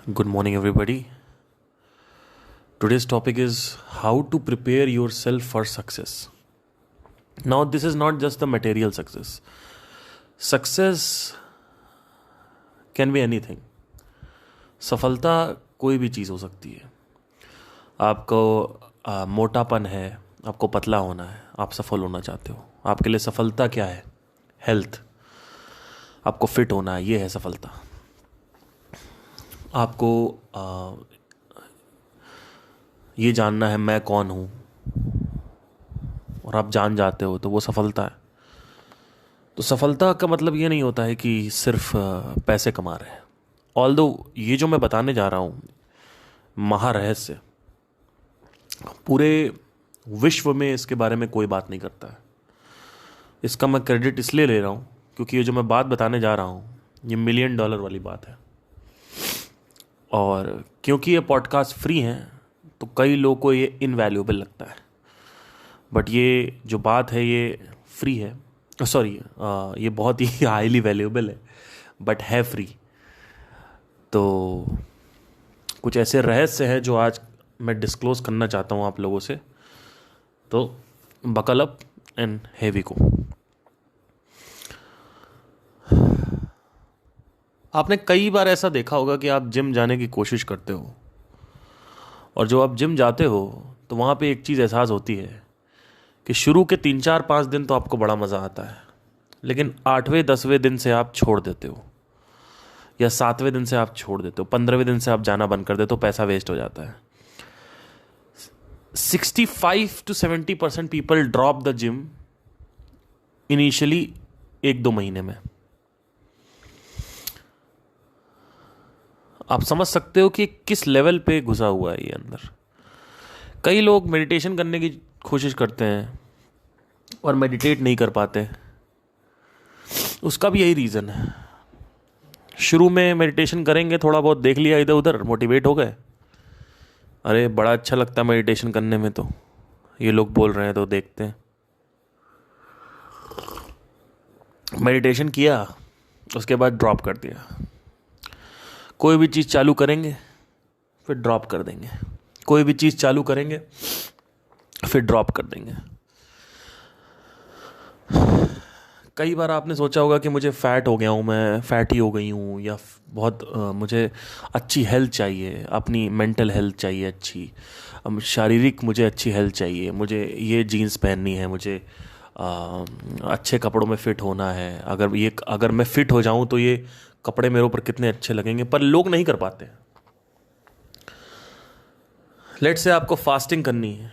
Good morning, everybody. Today's topic is how to prepare yourself for success. Now, this is not just the material success. Success can be anything. सफलता कोई भी चीज़ हो सकती है. आपको मोटापन है, आपको पतला होना है, आप सफल होना चाहते हो. आपके लिए सफलता क्या है? हेल्थ. आपको फिट होना है, ये है सफलता. आपको ये जानना है मैं कौन हूँ और आप जान जाते हो तो वो सफलता है. तो सफलता का मतलब ये नहीं होता है कि सिर्फ पैसे कमा रहे हैं. ऑल्दो ये जो मैं बताने जा रहा हूँ महारहस्य, पूरे विश्व में इसके बारे में कोई बात नहीं करता है. इसका मैं क्रेडिट इसलिए ले रहा हूँ क्योंकि ये जो मैं बात बताने जा रहा हूँ ये $1 मिलियन वाली बात है. और क्योंकि ये पॉडकास्ट फ्री हैं तो कई लोगों को ये इनवैल्यूएबल लगता है. बट ये जो बात है ये फ्री है, सॉरी ये बहुत ही हाईली वैल्यूएबल है बट है फ्री. तो कुछ ऐसे रहस्य हैं जो आज मैं डिस्क्लोज करना चाहता हूँ आप लोगों से. तो बकल अप एंड हैवी को. आपने कई बार ऐसा देखा होगा कि आप जिम जाने की कोशिश करते हो और जो आप जिम जाते हो तो वहाँ पे एक चीज़ एहसास होती है कि शुरू के 3-4-5 दिन तो आपको बड़ा मज़ा आता है, लेकिन 8वें-10वें दिन से आप छोड़ देते हो, या 7वें दिन से आप छोड़ देते हो, 15वें दिन से आप जाना बंद कर देते हो, पैसा वेस्ट हो जाता है. 65-70% people drop the gym initially 1-2 महीने में. आप समझ सकते हो कि किस लेवल पे घुसा हुआ है ये अंदर. कई लोग मेडिटेशन करने की कोशिश करते हैं और मेडिटेट नहीं कर पाते. उसका भी यही रीज़न है. शुरू में मेडिटेशन करेंगे, थोड़ा बहुत देख लिया इधर उधर, मोटिवेट हो गए, अरे बड़ा अच्छा लगता है मेडिटेशन करने में, तो ये लोग बोल रहे हैं तो देखते हैं. मेडिटेशन किया, उसके बाद ड्रॉप कर दिया. कोई भी चीज़ चालू करेंगे फिर ड्रॉप कर देंगे, कोई भी चीज़ चालू करेंगे फिर ड्रॉप कर देंगे. कई बार आपने सोचा होगा कि मुझे फैट हो गया हूँ, मैं फैटी हो गई हूँ, या बहुत मुझे अच्छी हेल्थ चाहिए, अपनी मेंटल हेल्थ चाहिए अच्छी, शारीरिक मुझे अच्छी हेल्थ चाहिए, मुझे ये जीन्स पहननी है, मुझे अच्छे कपड़ों में फ़िट होना है, अगर मैं फ़िट हो जाऊँ तो ये कपड़े मेरे ऊपर कितने अच्छे लगेंगे. पर लोग नहीं कर पाते. लेट्स से आपको फास्टिंग करनी है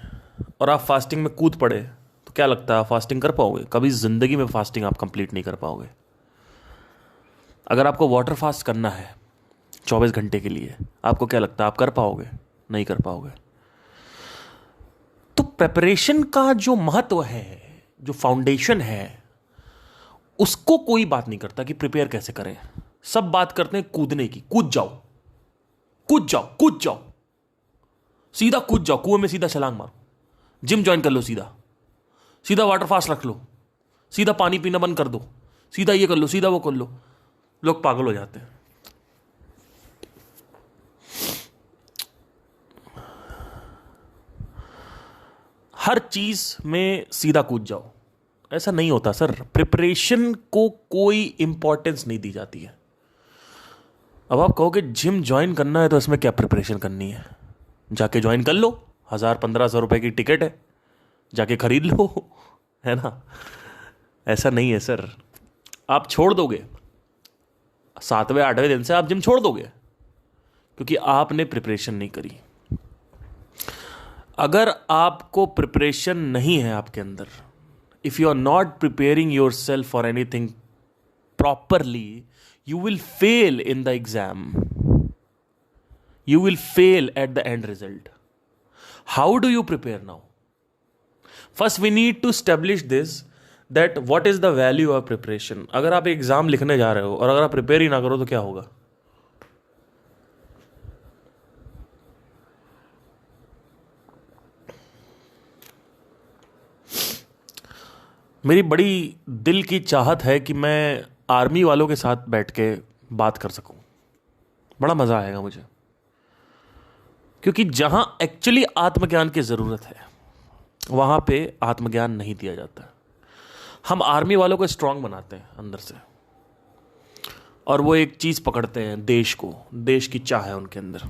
और आप फास्टिंग में कूद पड़े तो क्या लगता है आप फास्टिंग कर पाओगे? कभी ज़िंदगी में फास्टिंग आप कंप्लीट नहीं कर पाओगे. अगर आपको वाटर फास्ट करना है 24 घंटे के लिए, आपको क्या लगता है आप कर पाओगे? नहीं कर पाओगे. तो प्रेपरेशन का जो महत्व है, जो फाउंडेशन है, उसको कोई बात नहीं करता कि प्रिपेयर कैसे करें. सब बात करते हैं कूदने की. कूद जाओ, कूद जाओ, कूद जाओ, सीधा कूद जाओ, कुएं में सीधा छलांग मारो, जिम ज्वाइन कर लो, सीधा सीधा वाटर फास्ट रख लो, सीधा पानी पीना बंद कर दो, सीधा ये कर लो, सीधा वो कर लो. लोग पागल हो जाते हैं. हर चीज में सीधा कूद जाओ, ऐसा नहीं होता सर. प्रिपरेशन को कोई इंपॉर्टेंस नहीं दी जाती है. अब आप कहोगे जिम ज्वाइन करना है तो इसमें क्या प्रिपरेशन करनी है? जाके ज्वाइन कर लो, 1000-1500 रुपए की टिकट है, जाके खरीद लो, है ना. ऐसा नहीं है सर. आप छोड़ दोगे 7वें-8वें दिन से, आप जिम छोड़ दोगे क्योंकि आपने प्रिपरेशन नहीं करी. अगर आपको प्रिपरेशन नहीं है आपके अंदर, if you are not preparing yourself for anything properly, you will fail in the exam. You will fail at the end result. How do you prepare now? First, we need to establish this, that what is the value of preparation. अगर आप exam लिखने जा रहे हो और अगर आप prepare ही ना करो तो क्या होगा? मेरी बड़ी दिल की चाहत है कि मैं आर्मी वालों के साथ बैठ के बात कर सकूं. बड़ा मज़ा आएगा मुझे. क्योंकि जहां एक्चुअली आत्मज्ञान की ज़रूरत है वहां पे आत्मज्ञान नहीं दिया जाता। हम आर्मी वालों को स्ट्रांग बनाते हैं अंदर से, और वो एक चीज़ पकड़ते हैं, देश को, देश की चाह है उनके अंदर।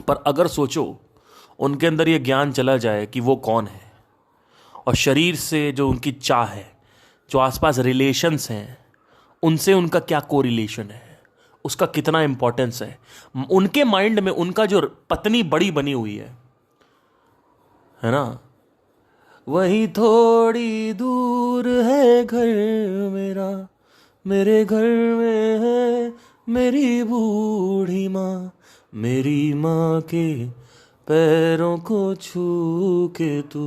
पर अगर सोचो उनके अंदर ये ज्ञान चला जाए कि वो कौन है, और शरीर से जो उनकी चाह है, जो आसपास रिलेशंस हैं, उनसे उनका क्या कोरिलेशन है, उसका कितना इंपॉर्टेंस है, उनके माइंड में उनका जो पत्नी बड़ी बनी हुई है ना, वही थोड़ी दूर है घर मेरा, मेरे घर में है मेरी बूढ़ी माँ, मेरी माँ के पैरों को छू के तू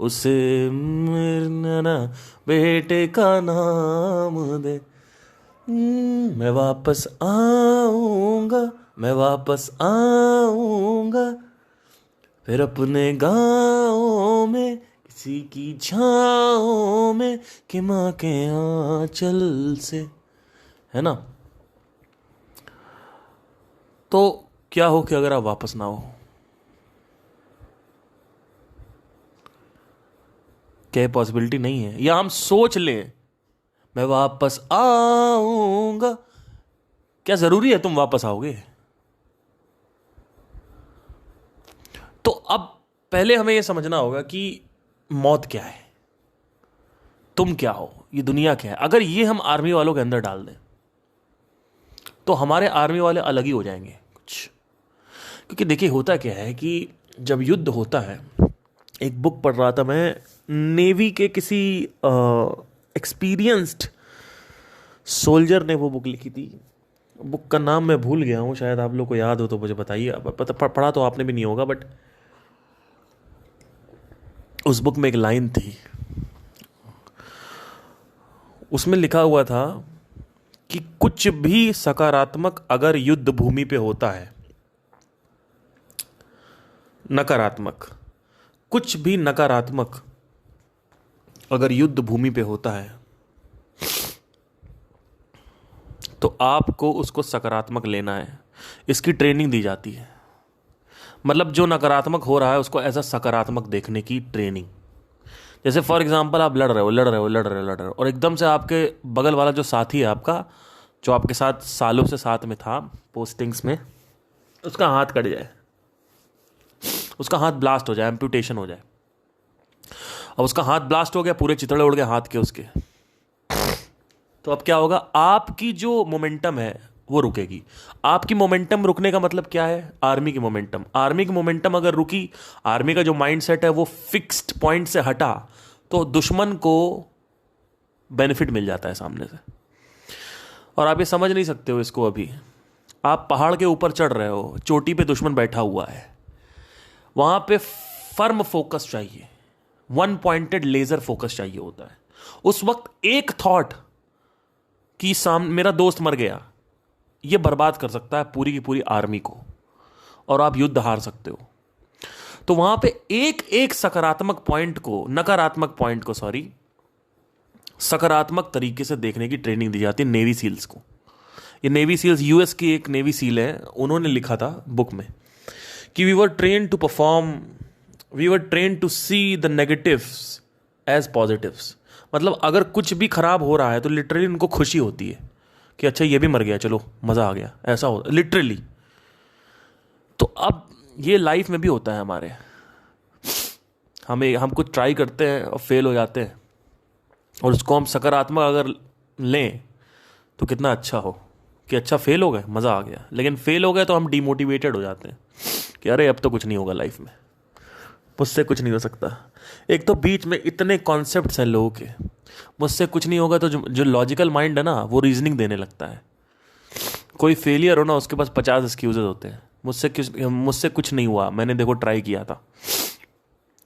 उसे मेरे ना बेटे का नाम दे। मैं वापस आऊँगा, मैं वापस आऊँगा, फिर अपने गाँव में किसी की छाँव में, कि माँ के आँचल से, है ना। तो क्या हो कि अगर आप वापस ना हो, क्या पॉसिबिलिटी नहीं है? या हम सोच लें मैं वापस आऊंगा, क्या जरूरी है तुम वापस आओगे? तो अब पहले हमें यह समझना होगा कि मौत क्या है, तुम क्या हो, ये दुनिया क्या है। अगर ये हम आर्मी वालों के अंदर डाल दें तो हमारे आर्मी वाले अलग ही हो जाएंगे कुछ। क्योंकि देखिए होता क्या है कि जब युद्ध होता है, एक बुक पढ़ रहा था मैं, नेवी के किसी एक्सपीरियंस्ड सोल्जर ने वो बुक लिखी थी। बुक का नाम मैं भूल गया हूँ, शायद आप लोग को याद हो तो मुझे बताइए। पढ़ा तो आपने भी नहीं होगा, बट उस बुक में एक लाइन थी, उसमें लिखा हुआ था कि कुछ भी सकारात्मक अगर युद्ध भूमि पे होता है, नकारात्मक, कुछ भी नकारात्मक अगर युद्ध भूमि पे होता है तो आपको उसको सकारात्मक लेना है। इसकी ट्रेनिंग दी जाती है। मतलब जो नकारात्मक हो रहा है उसको ऐसा सकारात्मक देखने की ट्रेनिंग। जैसे फॉर एग्जांपल आप लड़ रहे हो और एकदम से आपके बगल वाला जो साथी है आपका, जो आपके साथ सालों से साथ में था पोस्टिंग्स में, उसका हाथ कट जाए, उसका हाथ ब्लास्ट हो जाए, एम्पुटेशन हो जाए। अब उसका हाथ ब्लास्ट हो गया, पूरे चितड़े उड़ गए हाथ के उसके। तो अब क्या होगा, आपकी जो मोमेंटम है वो रुकेगी। आपकी मोमेंटम रुकने का मतलब क्या है? आर्मी की मोमेंटम। आर्मी की मोमेंटम अगर रुकी, आर्मी का जो माइंडसेट है वो फिक्स्ड पॉइंट से हटा, तो दुश्मन को बेनिफिट मिल जाता है सामने से। और आप ये समझ नहीं सकते हो इसको। अभी आप पहाड़ के ऊपर चढ़ रहे हो, चोटी पे दुश्मन बैठा हुआ है, वहां पे फर्म फोकस चाहिए, वन पॉइंटेड लेजर फोकस चाहिए होता है। उस वक्त एक थॉट कि मेरा दोस्त मर गया, यह बर्बाद कर सकता है पूरी की पूरी आर्मी को, और आप युद्ध हार सकते हो। तो वहां पे एक एक सकारात्मक पॉइंट को, नकारात्मक पॉइंट को सॉरी, सकारात्मक तरीके से देखने की ट्रेनिंग दी जाती है नेवी सील्स को। ये नेवी सील्स, यूएस की एक नेवी सील है, उन्होंने लिखा था बुक में कि we were trained to see the negatives as positives. मतलब अगर कुछ भी खराब हो रहा है तो लिटरली उनको खुशी होती है कि अच्छा ये भी मर गया, चलो मजा आ गया, ऐसा हो लिटरली। तो अब ये लाइफ में भी होता है हमारे। हम कुछ ट्राई करते हैं और फेल हो जाते हैं, और उसको हम सकारात्मक अगर लें तो कितना अच्छा हो कि अच्छा फेल हो गए, मज़ा आ गया। लेकिन फेल हो गए तो हम डिमोटिवेटेड हो जाते हैं कि अरे अब तो कुछ नहीं होगा लाइफ में, मुझसे कुछ नहीं हो सकता। एक तो बीच में इतने कॉन्सेप्ट्स हैं लोगों के, मुझसे कुछ नहीं होगा, तो जो लॉजिकल माइंड है ना वो रीजनिंग देने लगता है। कोई फेलियर हो ना, उसके पास 50 एक्सक्यूजेज होते हैं। मुझसे कुछ नहीं हुआ, मैंने देखो ट्राई किया था,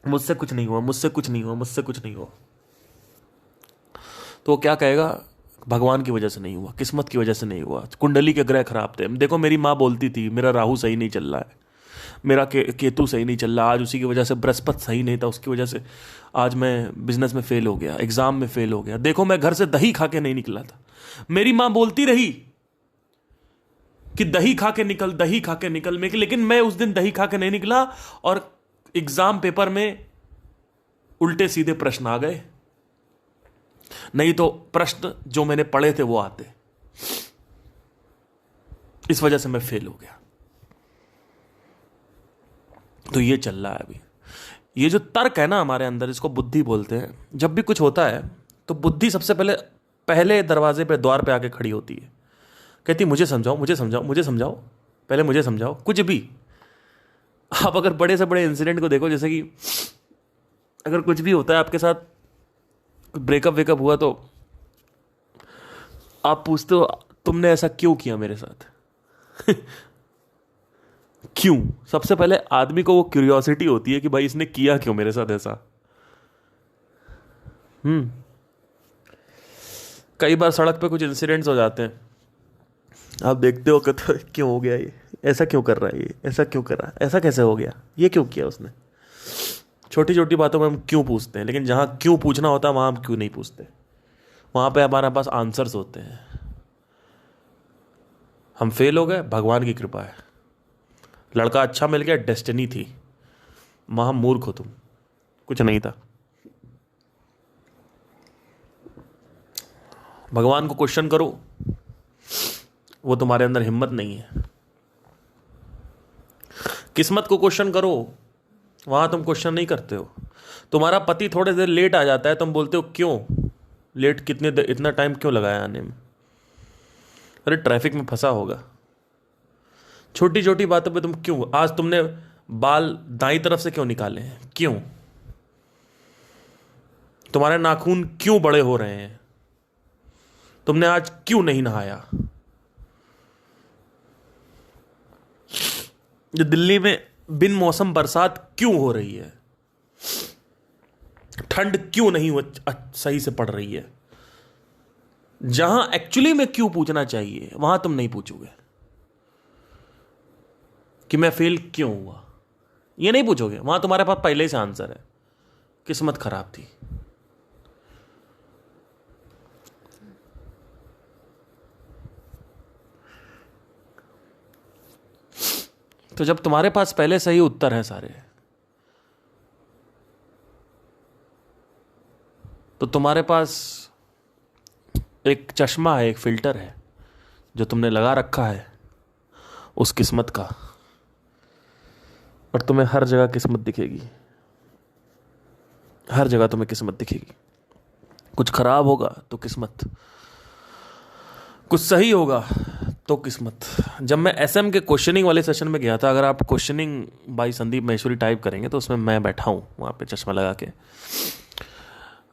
मुझसे कुछ नहीं हुआ, मुझसे कुछ नहीं हुआ, मुझसे कुछ नहीं हुआ। तो वो क्या कहेगा, भगवान की वजह से नहीं हुआ, किस्मत की वजह से नहीं हुआ, कुंडली के ग्रह खराब थे। देखो मेरी माँ बोलती थी मेरा राहु सही नहीं चल रहा है, मेरा केतु सही नहीं चल रहा, आज उसी की वजह से बृहस्पति सही नहीं था, उसकी वजह से आज मैं बिजनेस में फेल हो गया, एग्जाम में फेल हो गया। देखो मैं घर से दही खा के नहीं निकला था, मेरी माँ बोलती रही, कि दही खा के निकल, दही खा के निकल में, लेकिन मैं उस दिन दही खा के नहीं निकला और एग्जाम पेपर में उल्टे सीधे प्रश्न आ गए, नहीं तो प्रश्न जो मैंने पढ़े थे वो आते। इस वजह से मैं फेल हो गया। तो ये चल रहा है अभी। ये जो तर्क है ना हमारे अंदर, इसको बुद्धि बोलते हैं। जब भी कुछ होता है तो बुद्धि सबसे पहले पहले दरवाजे पे, द्वार पे आके खड़ी होती है, कहती मुझे समझाओ, मुझे समझाओ, मुझे समझाओ, पहले मुझे समझाओ। कुछ भी, आप अगर बड़े से बड़े इंसिडेंट को देखो, जैसे कि अगर कुछ भी होता है आपके साथ, ब्रेकअप वेकअप हुआ, तो आप पूछते हो तुमने ऐसा क्यों किया मेरे साथ। क्यों? सबसे पहले आदमी को वो क्यूरियोसिटी होती है कि भाई इसने किया क्यों मेरे साथ ऐसा। कई बार सड़क पे कुछ इंसिडेंट्स हो जाते हैं, आप देखते हो कि तो क्यों हो गया ये, ऐसा क्यों कर रहा है, ये ऐसा क्यों कर रहा है, ऐसा कैसे हो गया, ये क्यों किया उसने। छोटी छोटी बातों में हम क्यों पूछते हैं, लेकिन जहां क्यों पूछना होता है वहां हम क्यों नहीं पूछते। वहां पे हमारे पास आंसर्स होते हैं। हम फेल हो गए, भगवान की कृपा है। लड़का अच्छा मिल गया, डेस्टिनी थी। महा मूर्ख हो तुम, कुछ नहीं था। भगवान को क्वेश्चन करो, वो तुम्हारे अंदर हिम्मत नहीं है। किस्मत को क्वेश्चन करो, वहां तुम क्वेश्चन नहीं करते हो। तुम्हारा पति थोड़ी देर लेट आ जाता है, तुम बोलते हो क्यों लेट, कितने देर, इतना टाइम क्यों लगाया आने में, अरे ट्रैफिक में फंसा होगा। छोटी छोटी बातों पे तुम क्यों, आज तुमने बाल दाई तरफ से क्यों निकाले हैं, क्यों, तुम्हारे नाखून क्यों बड़े हो रहे हैं, तुमने आज क्यों नहीं नहाया। जो दिल्ली में बिन मौसम बरसात क्यों हो रही है, ठंड क्यों नहीं सही से पड़ रही है। जहां एक्चुअली में क्यों पूछना चाहिए, वहां तुम नहीं पूछोगे कि मैं फेल क्यों हुआ, ये नहीं पूछोगे। वहां तुम्हारे पास पहले से आंसर है, किस्मत खराब थी। तो जब तुम्हारे पास पहले सही उत्तर है सारे, तो तुम्हारे पास एक चश्मा है, एक फिल्टर है जो तुमने लगा रखा है उस किस्मत का, और तुम्हें हर जगह किस्मत दिखेगी। हर जगह तुम्हें किस्मत दिखेगी। कुछ खराब होगा तो किस्मत, कुछ सही होगा तो किस्मत। जब मैं एसएम के क्वेश्चनिंग वाले सेशन में गया था, अगर आप questioning by Sandeep Maheshwari type करेंगे तो उसमें मैं बैठा हूँ वहाँ पे चश्मा लगा के,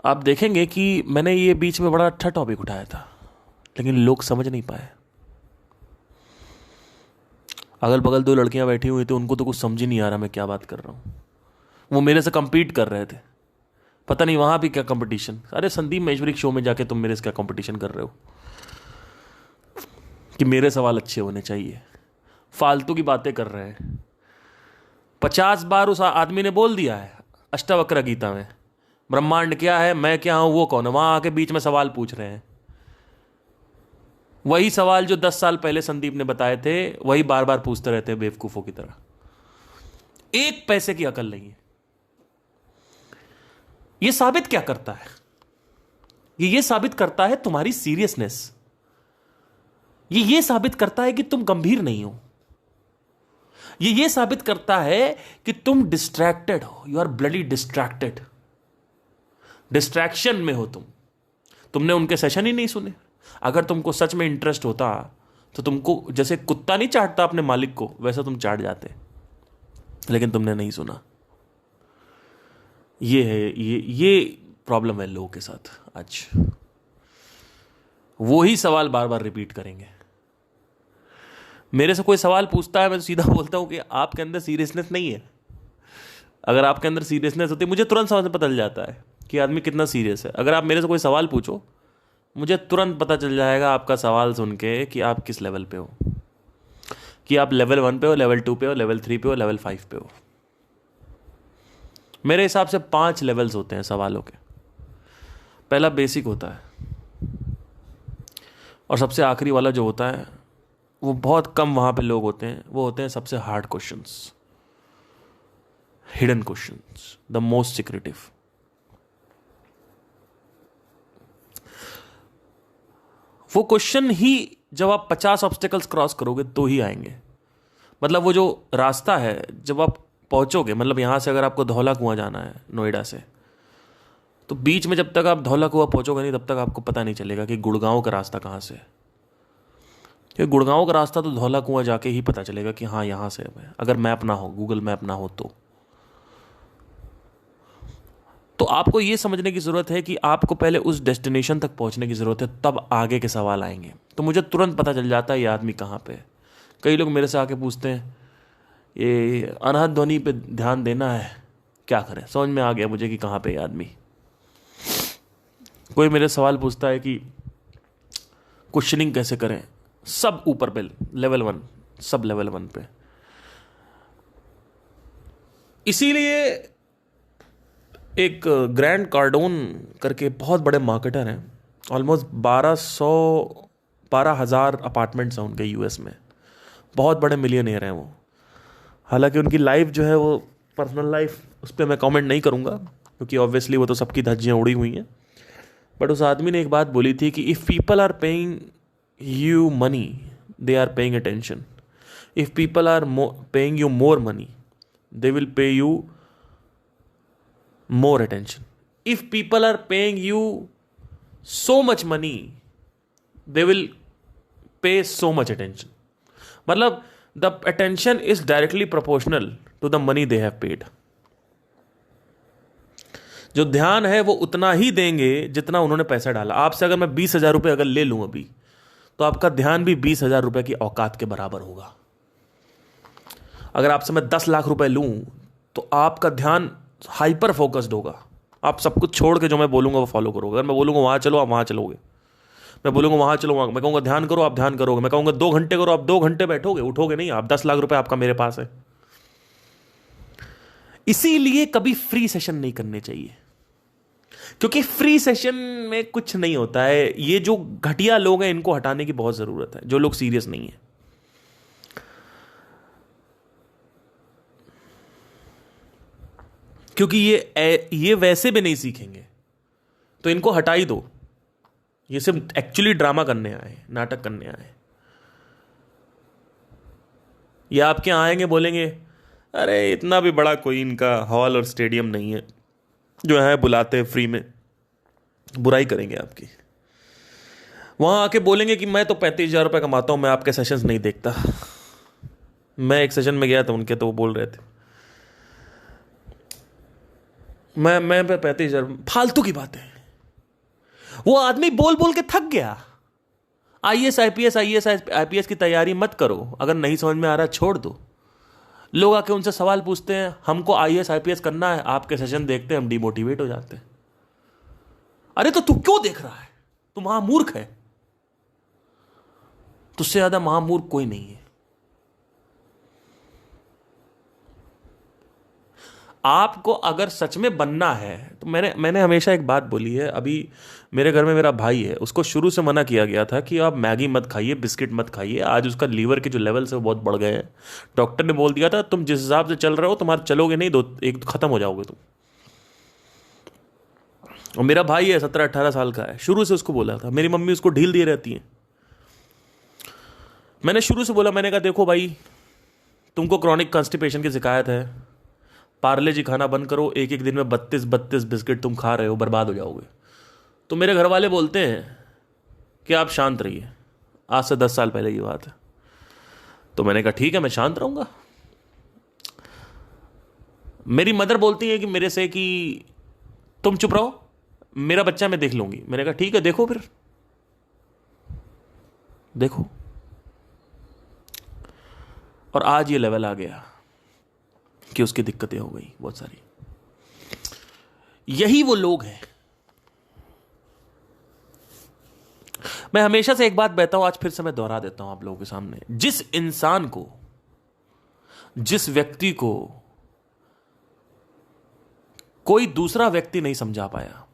आप देखेंगे कि मैंने ये बीच में बड़ा अच्छा टॉपिक उठाया था, लेकिन लोग समझ नहीं पाए। अगल बगल दो लड़कियां बैठी हुई थी, उनको तो कुछ समझ ही नहीं आ रहा मैं क्या बात कर रहा हूँ। वो मेरे से compete कर रहे थे, पता नहीं वहां भी क्या कंपटीशन। अरे संदीप महेश्वरी शो में जाके तुम मेरे से क्या कंपटीशन कर रहे हो कि मेरे सवाल अच्छे होने चाहिए। फालतू की बातें कर रहे हैं। 50 बार उस आदमी ने बोल दिया है अष्टावक्र गीता में, ब्रह्मांड क्या है, मैं क्या हूं, वो कौन है। वहां आके बीच में सवाल पूछ रहे हैं। वही सवाल जो 10 साल पहले संदीप ने बताए थे, वही बार बार पूछते रहते हैं बेवकूफों की तरह। एक पैसे की अकल नहीं है। यह साबित क्या करता है, ये साबित करता है तुम्हारी सीरियसनेस। ये साबित करता है कि तुम गंभीर नहीं हो। ये साबित करता है कि तुम डिस्ट्रैक्टेड हो। You are bloody distracted. Distraction में हो तुम। तुमने उनके सेशन ही नहीं सुने। अगर तुमको सच में इंटरेस्ट होता तो तुमको, जैसे कुत्ता नहीं चाटता अपने मालिक को, वैसा तुम चाट जाते, लेकिन तुमने नहीं सुना। ये है, ये प्रॉब्लम है लोगों के साथ आज। वो ही सवाल बार बार रिपीट करेंगे। मेरे से कोई सवाल पूछता है, मैं तो सीधा बोलता हूं कि आपके अंदर सीरियसनेस नहीं है। अगर आपके अंदर सीरियसनेस होती, मुझे तुरंत समझ में पता चल जाता है कि आदमी कितना सीरियस है। अगर आप मेरे से कोई सवाल पूछो, मुझे तुरंत पता चल जाएगा आपका सवाल सुन के कि आप किस लेवल पे हो, कि आप लेवल 1 पे हो, लेवल 2 पे हो, लेवल 3 पे हो, लेवल 5 पे हो। मेरे हिसाब से 5 लेवल्स होते हैं सवालों के। पहला बेसिक होता है, और सबसे आखिरी वाला जो होता है वो बहुत कम वहां पे लोग होते हैं, वो होते हैं सबसे hard questions, hidden questions, the most secretive. वो क्वेश्चन ही जब आप 50 ऑब्स्टेकल्स क्रॉस करोगे तो ही आएंगे। मतलब वो जो रास्ता है जब आप पहुंचोगे, मतलब यहां से अगर आपको धौला कुआं जाना है नोएडा से, तो बीच में जब तक आप धौला कुआं पहुंचोगे नहीं तब तक आपको पता नहीं चलेगा कि गुड़गांव का रास्ता कहाँ से है। क्योंकि गुड़गांव का रास्ता तो धौला कुआं जाके ही पता चलेगा कि हाँ यहाँ से है, अगर मैप ना हो, गूगल मैप ना हो तो आपको ये समझने की ज़रूरत है कि आपको पहले उस डेस्टिनेशन तक पहुंचने की ज़रूरत है, तब आगे के सवाल आएंगे। तो मुझे तुरंत पता चल जाता है ये आदमी कहाँ पे है। कई लोग मेरे से आके पूछते हैं ये अनहद ध्वनि पे ध्यान देना है, क्या करें? समझ में आ गया मुझे कि कहाँ पे ये आदमी। कोई मेरे सवाल पूछता है कि क्वेश्चनिंग कैसे करें, सब ऊपर पे लेवल 1, सब लेवल 1 पे। इसीलिए एक ग्रैंड कार्डोन करके बहुत बड़े मार्केटर हैं, ऑलमोस्ट 12,000 अपार्टमेंट्स हैं उनके यूएस में, बहुत बड़े मिलियनेयर हैं वो। हालांकि उनकी लाइफ जो है वो पर्सनल लाइफ, उस पर मैं कमेंट नहीं करूँगा क्योंकि ऑब्वियसली वो तो सबकी धज्जियाँ उड़ी हुई हैं। बट उस आदमी ने एक बात बोली थी कि if people are paying you money they are paying attention, if people are paying you more money they will pay you more attention. If people are paying you so much money, they will pay so much attention. मतलब the attention is directly proportional to the money they have paid. जो ध्यान है वो उतना ही देंगे जितना उन्होंने पैसा डाला। आपसे अगर मैं 20,000 रुपये अगर ले लूँ अभी, तो आपका ध्यान भी 20,000 रुपये की औकात के बराबर होगा। अगर आपसे मैं 10 लाख रुपए लूँ तो आपका ध्यान हाइपर फोकस्ड होगा। आप सब कुछ छोड़ के जो मैं बोलूंगा वो फॉलो करोगे। अगर मैं बोलूंगा वहां चलो, आप वहां चलोगे। मैं बोलूंगा वहां चलो, वहां, मैं कहूंगा ध्यान करो, आप ध्यान करोगे। मैं कहूंगा 2 घंटे करो, आप 2 घंटे बैठोगे, उठोगे नहीं। आप 10 लाख रुपए आपका मेरे पास है। इसीलिए कभी फ्री सेशन नहीं करने चाहिए, क्योंकि फ्री सेशन में कुछ नहीं होता है। ये जो घटिया लोग हैं इनको हटाने की बहुत जरूरत है, जो लोग सीरियस नहीं है। क्योंकि ये वैसे भी नहीं सीखेंगे, तो इनको हटा ही दो। ये सिर्फ एक्चुअली ड्रामा करने आए, नाटक करने आए। ये आपके यहाँ आएंगे, बोलेंगे अरे इतना भी बड़ा कोई इनका हॉल और स्टेडियम नहीं है, जो है बुलाते हैं फ्री में। बुराई करेंगे आपकी। वहां आके बोलेंगे कि मैं तो 35,000 रुपये कमाता हूं, मैं आपके सेशंस नहीं देखता। मैं एक सेशन में गया था उनके, तो वो बोल रहे थे मैं 35,000। फालतू की बात है। वो आदमी बोल बोल के थक गया। आईएएस आईपीएस की तैयारी मत करो, अगर नहीं समझ में आ रहा छोड़ दो। लोग आके उनसे सवाल पूछते हैं, हमको आईएएस आईपीएस करना है, आपके सेशन देखते हैं हम डिमोटिवेट हो जाते हैं। अरे तो तू क्यों देख रहा है? तू महामूर्ख है। तुझसे ज्यादा महामूर्ख कोई नहीं है। आपको अगर सच में बनना है तो मैंने हमेशा एक बात बोली है। अभी मेरे घर में मेरा भाई है, उसको शुरू से मना किया गया था कि आप मैगी मत खाइए, बिस्किट मत खाइए। आज उसका लीवर के जो लेवल्स है वो बहुत बढ़ गए हैं। डॉक्टर ने बोल दिया था तुम जिस हिसाब से चल रहे हो, तुम्हारे चलोगे नहीं, एक खत्म हो जाओगे तुम। और मेरा भाई है 17-18 साल का है, शुरू से उसको बोला था। मेरी मम्मी उसको ढील दिए रहती है। मैंने शुरू से बोला, मैंने कहा देखो भाई, तुमको क्रॉनिक कॉन्स्टिपेशन की शिकायत है, पार्ले जी खाना बंद करो। एक एक दिन में 32 बिस्किट तुम खा रहे हो, बर्बाद हो जाओगे। तो मेरे घर वाले बोलते हैं कि आप शांत रहिए। आज से 10 साल पहले की बात है। तो मैंने कहा ठीक है, मैं शांत रहूंगा। मेरी मदर बोलती है कि मेरे से कि तुम चुप रहो, मेरा बच्चा मैं देख लूंगी। मैंने कहा ठीक है, देखो फिर देखो। और आज ये लेवल आ गया कि उसकी दिक्कतें हो गई बहुत सारी। यही वो लोग हैं। मैं हमेशा से एक बात कहता हूं, आज फिर से मैं दोहरा देता हूं आप लोगों के सामने। जिस इंसान को, जिस व्यक्ति को कोई दूसरा व्यक्ति नहीं समझा पाया,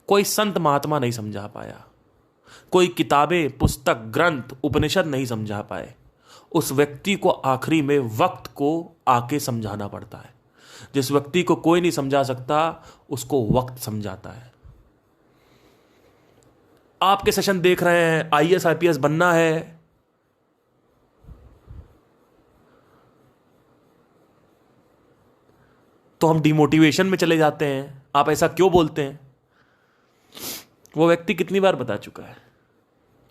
कोई संत महात्मा नहीं समझा पाया, कोई किताबें, पुस्तक, ग्रंथ, उपनिषद नहीं समझा पाए, उस व्यक्ति को आखिरी में वक्त को आके समझाना पड़ता है। जिस व्यक्ति को कोई नहीं समझा सकता उसको वक्त समझाता है। आपके सेशन देख रहे हैं, आईएएस आईपीएस बनना है, तो हम डिमोटिवेशन में चले जाते हैं। आप ऐसा क्यों बोलते हैं? वो व्यक्ति कितनी बार बता चुका है,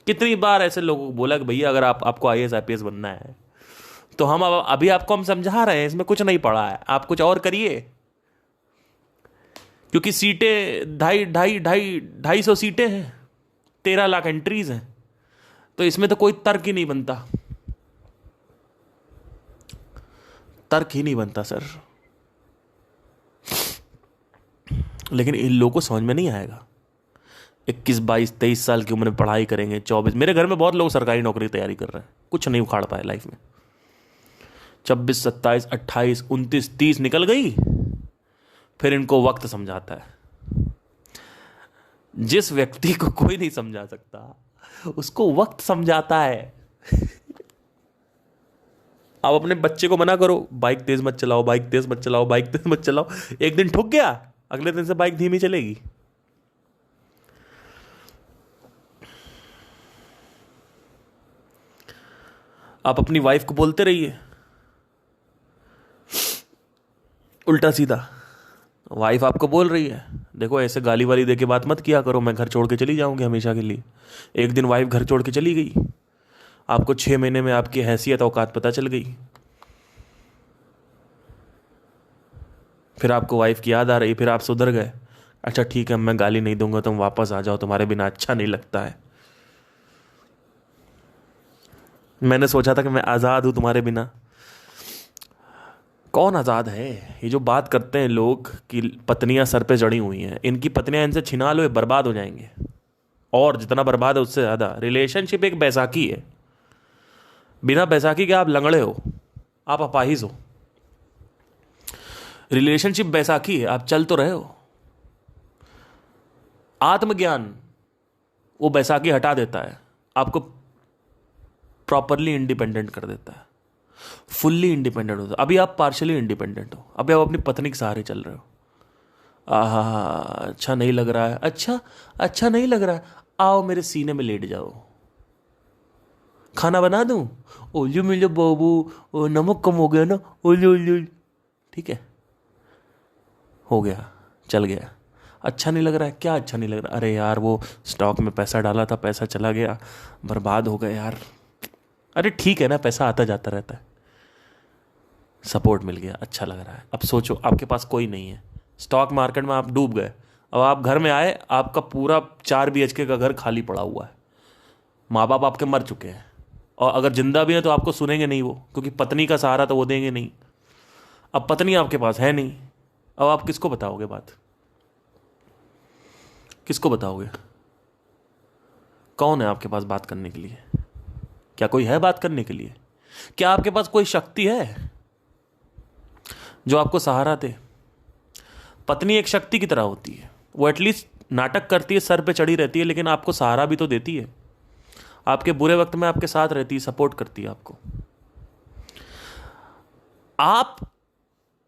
कितनी बार ऐसे लोगों को बोला कि भैया अगर आपको आईएएस आईपीएस बनना है तो हम अभी आपको हम समझा रहे हैं, इसमें कुछ नहीं पड़ा है, आप कुछ और करिए। क्योंकि सीटें 250 सीटें हैं, 13 लाख एंट्रीज हैं, तो इसमें तो कोई तर्क ही नहीं बनता, तर्क ही नहीं बनता सर। लेकिन इन लोगों को समझ में नहीं आएगा। 21, 22, 23 साल की उम्र में पढ़ाई करेंगे, 24। मेरे घर में बहुत लोग सरकारी नौकरी की तैयारी कर रहे हैं, कुछ नहीं उखाड़ पाए लाइफ में। 26, 27, 28, 29, 30 निकल गई, फिर इनको वक्त समझाता है। जिस व्यक्ति को कोई नहीं समझा सकता उसको वक्त समझाता है। आप अपने बच्चे को मना करो, बाइक तेज मत चलाओ, बाइक तेज मत चलाओ, बाइक तेज मत चलाओ, एक दिन ठुक गया, अगले दिन से बाइक धीमी चलेगी। आप अपनी वाइफ को बोलते रहिए उल्टा सीधा। वाइफ आपको बोल रही है, देखो ऐसे गाली वाली दे के बात मत किया करो, मैं घर छोड़ के चली जाऊंगी हमेशा के लिए। एक दिन वाइफ घर छोड़ के चली गई, आपको 6 महीने में आपकी हैसियत औकात पता चल गई। फिर आपको वाइफ की याद आ रही, फिर आप सुधर गए, अच्छा ठीक है मैं गाली नहीं दूंगा, तुम वापस आ जाओ, तुम्हारे बिना अच्छा नहीं लगता है। मैंने सोचा था कि मैं आज़ाद हूं तुम्हारे बिना। कौन आज़ाद है? ये जो बात करते हैं लोग कि पत्नियां सर पे चढ़ी हुई हैं, इनकी पत्नियां इनसे छिना लो, ये बर्बाद हो जाएंगे, और जितना बर्बाद है उससे ज़्यादा। रिलेशनशिप एक बैसाखी है, बिना बैसाखी के आप लंगड़े हो, आप अपाहिज हो। रिलेशनशिप बैसाखी है, आप चल तो रहे हो। आत्मज्ञान वो बैसाखी हटा देता है, आपको प्रॉपरली इंडिपेंडेंट कर देता है, फुल्ली इंडिपेंडेंट होता है। अभी आप पार्शली इंडिपेंडेंट हो, अभी आप अपनी पत्नी के सहारे चल रहे हो। आहा, अच्छा नहीं लग रहा है, अच्छा नहीं लग रहा है, आओ मेरे सीने में लेट जाओ, खाना बना दूं, ओलियो मिलो बाबू, नमक कम हो गया ना, ओलियो, ठीक है, हो गया, चल गया। अच्छा नहीं लग रहा है, क्या अच्छा नहीं लग रहा? अरे यार वो स्टॉक में पैसा डाला था, पैसा चला गया, बर्बाद हो गया यार। अरे ठीक है ना, पैसा आता जाता रहता है, सपोर्ट मिल गया, अच्छा लग रहा है। अब सोचो आपके पास कोई नहीं है, स्टॉक मार्केट में आप डूब गए, अब आप घर में आए, आपका पूरा 4 BHK का घर खाली पड़ा हुआ है, माँ बाप आपके मर चुके हैं, और अगर जिंदा भी हैं तो आपको सुनेंगे नहीं वो, क्योंकि पत्नी का सहारा तो वो देंगे नहीं। अब पत्नी आपके पास है नहीं, अब आप किसको बताओगे बात? किसको बताओगे? कौन है आपके पास बात करने के लिए? क्या कोई है बात करने के लिए? क्या आपके पास कोई शक्ति है जो आपको सहारा दे? पत्नी एक शक्ति की तरह होती है, वो एटलीस्ट नाटक करती है, सर पे चढ़ी रहती है, लेकिन आपको सहारा भी तो देती है। आपके बुरे वक्त में आपके साथ रहती है, सपोर्ट करती है आपको। आप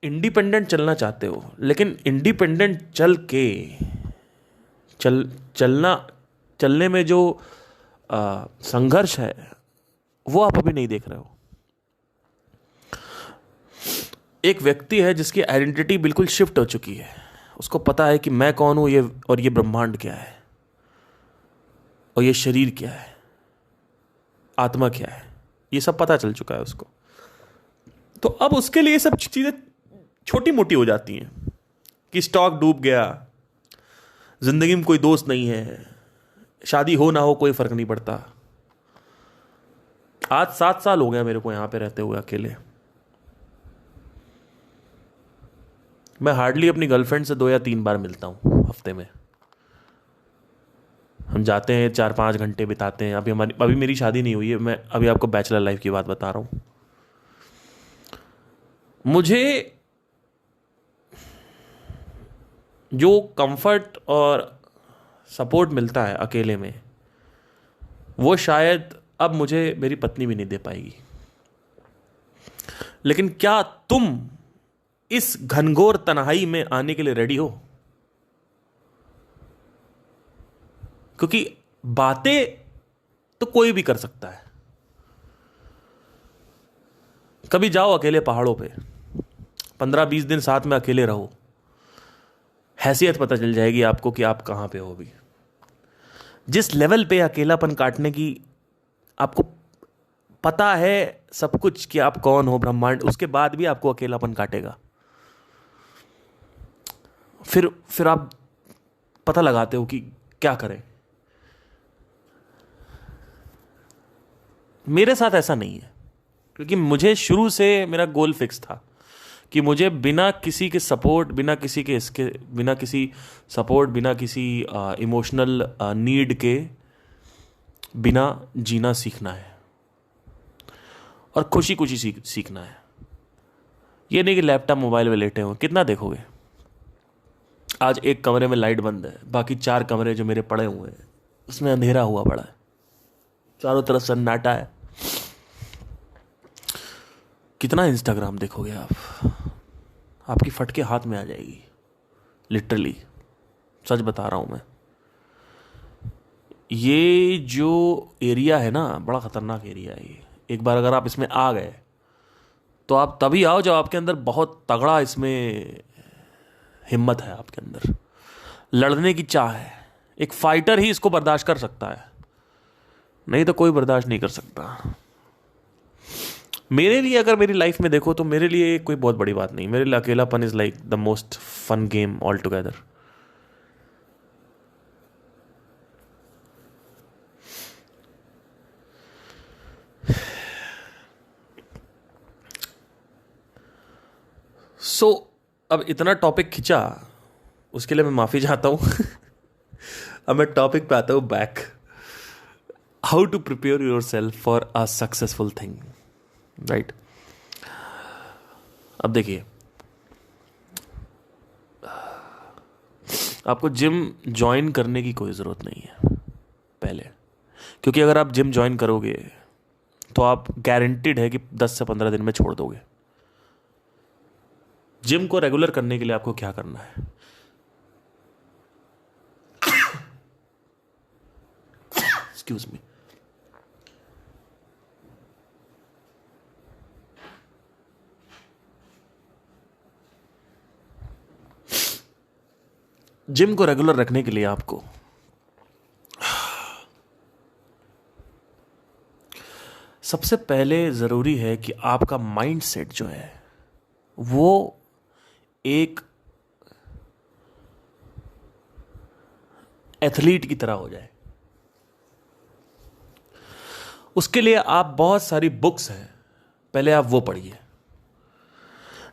इंडिपेंडेंट चलना चाहते हो, लेकिन इंडिपेंडेंट चलने में जो संघर्ष है वो आप अभी नहीं देख रहे हो। एक व्यक्ति है जिसकी आइडेंटिटी बिल्कुल शिफ्ट हो चुकी है, उसको पता है कि मैं कौन हूं, ये ब्रह्मांड क्या है, और ये शरीर क्या है, आत्मा क्या है, ये सब पता चल चुका है उसको। तो अब उसके लिए सब चीजें छोटी मोटी हो जाती हैं कि स्टॉक डूब गया, जिंदगी में कोई दोस्त नहीं है, शादी हो ना हो कोई फर्क नहीं पड़ता। आज 7 साल हो गया मेरे को यहां पे रहते हुए अकेले। मैं हार्डली अपनी गर्लफ्रेंड से 2 या 3 बार मिलता हूं हफ्ते में। हम जाते हैं 4-5 घंटे बिताते हैं। अभी मेरी शादी नहीं हुई है, मैं अभी आपको बैचलर लाइफ की बात बता रहा हूं। मुझे जो कंफर्ट और सपोर्ट मिलता है अकेले में, वो शायद अब मुझे मेरी पत्नी भी नहीं दे पाएगी। लेकिन क्या तुम इस घनघोर तन्हाई में आने के लिए रेडी हो? क्योंकि बातें तो कोई भी कर सकता है। कभी जाओ अकेले पहाड़ों पे, 15-20 दिन साथ में अकेले रहो, हैसियत पता चल जाएगी आपको कि आप कहां पे हो अभी। जिस लेवल पे अकेलापन काटने की आपको पता है सब कुछ कि आप कौन हो ब्रह्मांड, उसके बाद भी आपको अकेलापन काटेगा। फिर आप पता लगाते हो कि क्या करें। मेरे साथ ऐसा नहीं है, क्योंकि मुझे शुरू से मेरा गोल फिक्स था कि मुझे बिना किसी के सपोर्ट, बिना किसी सपोर्ट, बिना किसी इमोशनल नीड के बिना जीना सीखना है और खुशी खुशी सीखना है। ये नहीं कि लैपटॉप मोबाइल में लेटे हो, कितना देखोगे। आज एक कमरे में लाइट बंद है, बाकी 4 कमरे जो मेरे पड़े हुए हैं उसमें अंधेरा हुआ पड़ा है, चारों तरफ सन्नाटा है। कितना इंस्टाग्राम देखोगे आप? आपकी फटके हाथ में आ जाएगी, लिटरली सच बता रहा हूं मैं। ये जो एरिया है ना, बड़ा खतरनाक एरिया है ये। एक बार अगर आप इसमें आ गए तो आप तभी आओ जब आपके अंदर बहुत तगड़ा इसमें हिम्मत है, आपके अंदर लड़ने की चाह है। एक फाइटर ही इसको बर्दाश्त कर सकता है, नहीं तो कोई बर्दाश्त नहीं कर सकता। मेरे लिए अगर मेरी लाइफ में देखो तो मेरे लिए कोई बहुत बड़ी बात नहीं। मेरे लिए अकेलापन is like the most fun game all together. So अब इतना टॉपिक खिंचा, उसके लिए मैं माफी चाहता हूं। अब मैं टॉपिक पे आता हूं back. How to prepare yourself for a successful thing, right. अब देखिए, आपको जिम ज्वाइन करने की कोई ज़रूरत नहीं है पहले, क्योंकि अगर आप जिम ज्वाइन करोगे तो आप गारंटीड है कि 10 से 15 दिन में छोड़ दोगे। जिम को रेगुलर करने के लिए आपको क्या करना है? Excuse me. जिम को रेगुलर रखने के लिए आपको सबसे पहले जरूरी है कि आपका माइंड सेट जो है वो एक एथलीट की तरह हो जाए। उसके लिए आप बहुत सारी बुक्स हैं, पहले आप वो पढ़िए।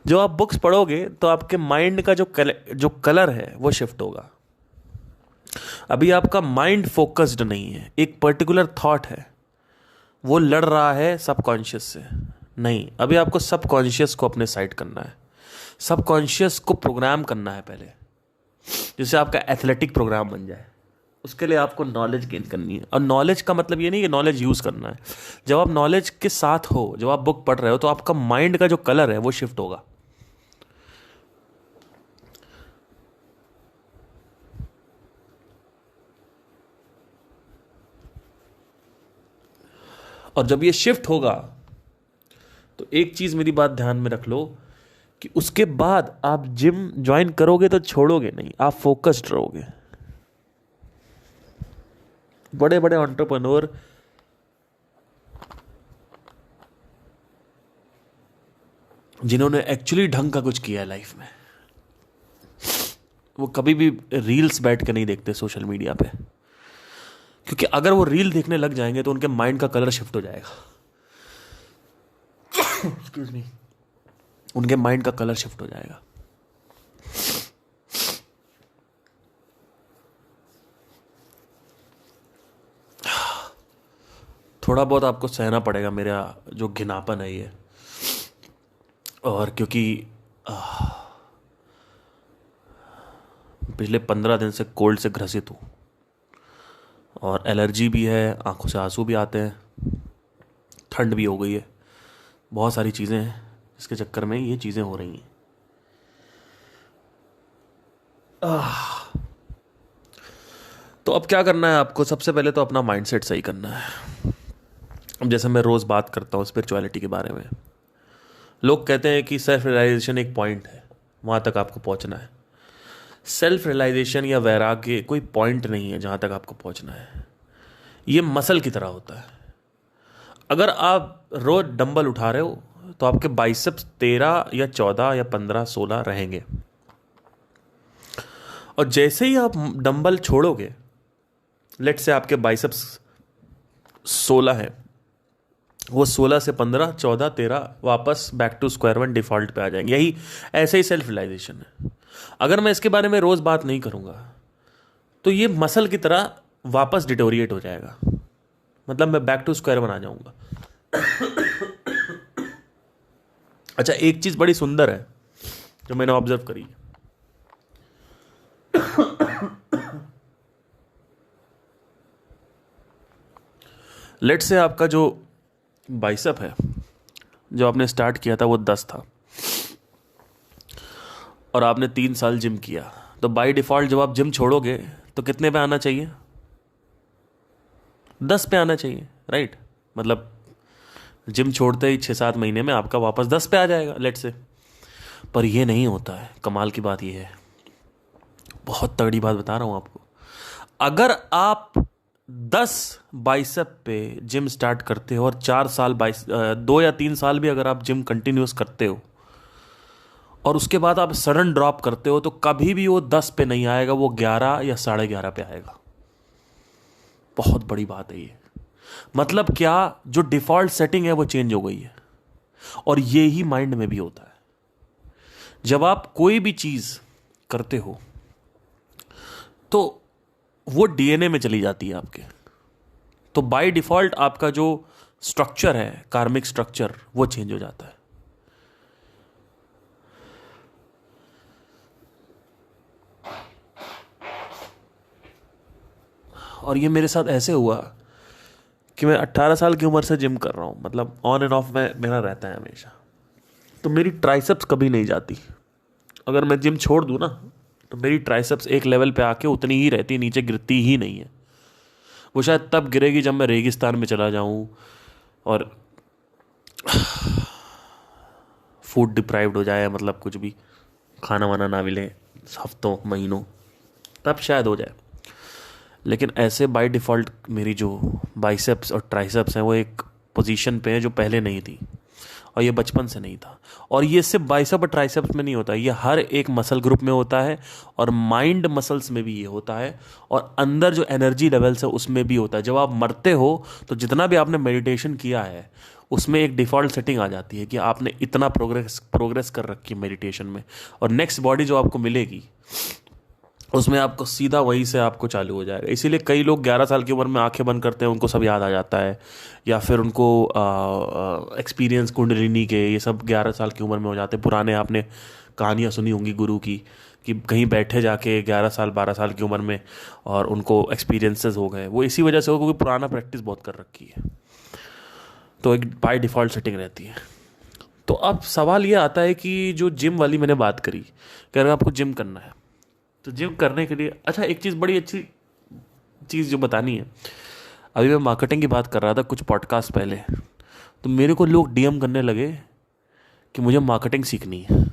जो आप बुक्स पढ़ोगे तो आपके माइंड का जो कलर है वो शिफ्ट होगा। अभी आपका माइंड फोकस्ड नहीं है, एक पर्टिकुलर थॉट है, वो लड़ रहा है सबकॉन्शियस से। नहीं, अभी आपको सबकॉन्शियस को अपने साइड करना है, सबकॉन्शियस को प्रोग्राम करना है पहले, जिससे आपका एथलेटिक प्रोग्राम बन जाए। उसके लिए आपको नॉलेज गेन करनी है। और नॉलेज का मतलब ये नहीं कि नॉलेज यूज करना है। जब आप नॉलेज के साथ हो, जब आप बुक पढ़ रहे हो, तो आपका माइंड का जो कलर है वो शिफ्ट होगा। और जब ये शिफ्ट होगा तो एक चीज मेरी बात ध्यान में रख लो कि उसके बाद आप जिम ज्वाइन करोगे तो छोड़ोगे नहीं, आप फोकस्ड रहोगे। बड़े बड़े एंटरप्रेन्योर जिन्होंने एक्चुअली ढंग का कुछ किया है लाइफ में, वो कभी भी रील्स बैठ के नहीं देखते सोशल मीडिया पे, क्योंकि अगर वो रील देखने लग जाएंगे तो उनके माइंड का कलर शिफ्ट हो जाएगा। एक्सक्यूज मी, उनके माइंड का कलर शिफ्ट हो जाएगा। थोड़ा बहुत आपको सहना पड़ेगा मेरा जो घिनापन है ये, और क्योंकि पिछले 15 दिन से कोल्ड से ग्रसित हूं और एलर्जी भी है, आंखों से आंसू भी आते हैं, ठंड भी हो गई है, बहुत सारी चीज़ें हैं इसके चक्कर में ये चीज़ें हो रही हैं। तो अब क्या करना है आपको? सबसे पहले तो अपना माइंडसेट सही करना है। अब जैसे मैं रोज़ बात करता हूँ स्पिरिचुअलिटी के बारे में, लोग कहते हैं कि सेल्फ रियलाइजेशन एक पॉइंट है, वहाँ तक आपको पहुँचना है। सेल्फ रियलाइजेशन या वैराग्य कोई पॉइंट नहीं है जहाँ तक आपको पहुँचना है। ये मसल की तरह होता है। अगर आप रोज डंबल उठा रहे हो तो आपके बाइसेप्स 13 या 14 या 15 16 रहेंगे, और जैसे ही आप डंबल छोड़ोगे, लेट से आपके बाइसेप्स 16 है, वो 16 से 15 14 13 वापस back to square one default पे आ जाएंगे। यही ऐसे ही सेल्फ रियलाइजेशन है। अगर मैं इसके बारे में रोज बात नहीं करूंगा तो ये मसल की तरह वापस डिटोरिएट हो जाएगा, मतलब मैं बैक टू स्क्वायर वन आ जाऊंगा। अच्छा, एक चीज बड़ी सुंदर है जो मैंने ऑब्जर्व करी। लेट से आपका जो बाइसेप है, जो आपने स्टार्ट किया था वो 10 था और आपने 3 साल जिम किया, तो बाय डिफॉल्ट जब आप जिम छोड़ोगे तो कितने पे आना चाहिए? 10 पे आना चाहिए, राइट? मतलब जिम छोड़ते ही 6-7 महीने में आपका वापस 10 पे आ जाएगा, लेट से। पर ये नहीं होता है। कमाल की बात ये है, बहुत तगड़ी बात बता रहा हूं आपको। अगर आप 10 बाइसेप पे जिम स्टार्ट करते हो और 4 साल 2 या 3 साल भी अगर आप जिम कंटिन्यूस करते हो और उसके बाद आप सडन ड्रॉप करते हो, तो कभी भी वो 10 पे नहीं आएगा, वो 11 या 11.5 पे आएगा। बहुत बड़ी बात है ये। मतलब क्या, जो डिफॉल्ट सेटिंग है वो चेंज हो गई है। और ये ही माइंड में भी होता है। जब आप कोई भी चीज करते हो तो वो डीएनए में चली जाती है आपके, तो बाय डिफॉल्ट आपका जो स्ट्रक्चर है, कार्मिक स्ट्रक्चर, वो चेंज हो जाता है। और ये मेरे साथ ऐसे हुआ कि मैं 18 साल की उम्र से जिम कर रहा हूँ, मतलब ऑन एंड ऑफ में मेरा रहता है हमेशा। तो मेरी ट्राइसेप्स कभी नहीं जाती। अगर मैं जिम छोड़ दूँ ना तो मेरी ट्राइसेप्स एक लेवल पे आके उतनी ही रहती, नीचे गिरती ही नहीं है। वो शायद तब गिरेगी जब मैं रेगिस्तान में चला जाऊँ और फूड डिप्राइव्ड हो जाए, मतलब कुछ भी खाना वाना ना मिले हफ्तों महीनों, तब शायद हो जाए। लेकिन ऐसे बाय डिफ़ॉल्ट मेरी जो बाइसेप्स और ट्राइसेप्स हैं वो एक पोजीशन पे है जो पहले नहीं थी, और ये बचपन से नहीं था। और ये सिर्फ बाइसेप और ट्राइसेप्स में नहीं होता, ये हर एक मसल ग्रुप में होता है, और माइंड मसल्स में भी ये होता है, और अंदर जो एनर्जी लेवल्स है उसमें भी होता है। जब आप मरते हो तो जितना भी आपने मेडिटेशन किया है उसमें एक डिफ़ॉल्ट सेटिंग आ जाती है कि आपने इतना प्रोग्रेस कर रखी है मेडिटेशन में, और नेक्स्ट बॉडी जो आपको मिलेगी उसमें आपको सीधा वहीं से आपको चालू हो जाएगा। इसीलिए कई लोग 11 साल की उम्र में आंखें बंद करते हैं, उनको सब याद आ जाता है, या फिर उनको एक्सपीरियंस कुंडलिनी के ये सब 11 साल की उम्र में हो जाते हैं। पुराने आपने कहानियाँ सुनी होंगी गुरु की, कि कहीं बैठे जाके 11 साल 12 साल की उम्र में और उनको एक्सपीरियंसेस हो गए। वो इसी वजह से हो क्योंकि पुराना प्रैक्टिस बहुत कर रखी है, तो एक बाय डिफ़ॉल्ट सेटिंग रहती है। तो अब सवाल ये आता है कि जो जिम वाली मैंने बात करी कि अगर आपको जिम करना है तो जिम करने के लिए, अच्छा एक चीज़, बड़ी अच्छी चीज़ जो बतानी है, अभी मैं मार्केटिंग की बात कर रहा था कुछ पॉडकास्ट पहले, तो मेरे को लोग डीएम करने लगे कि मुझे मार्केटिंग सीखनी है।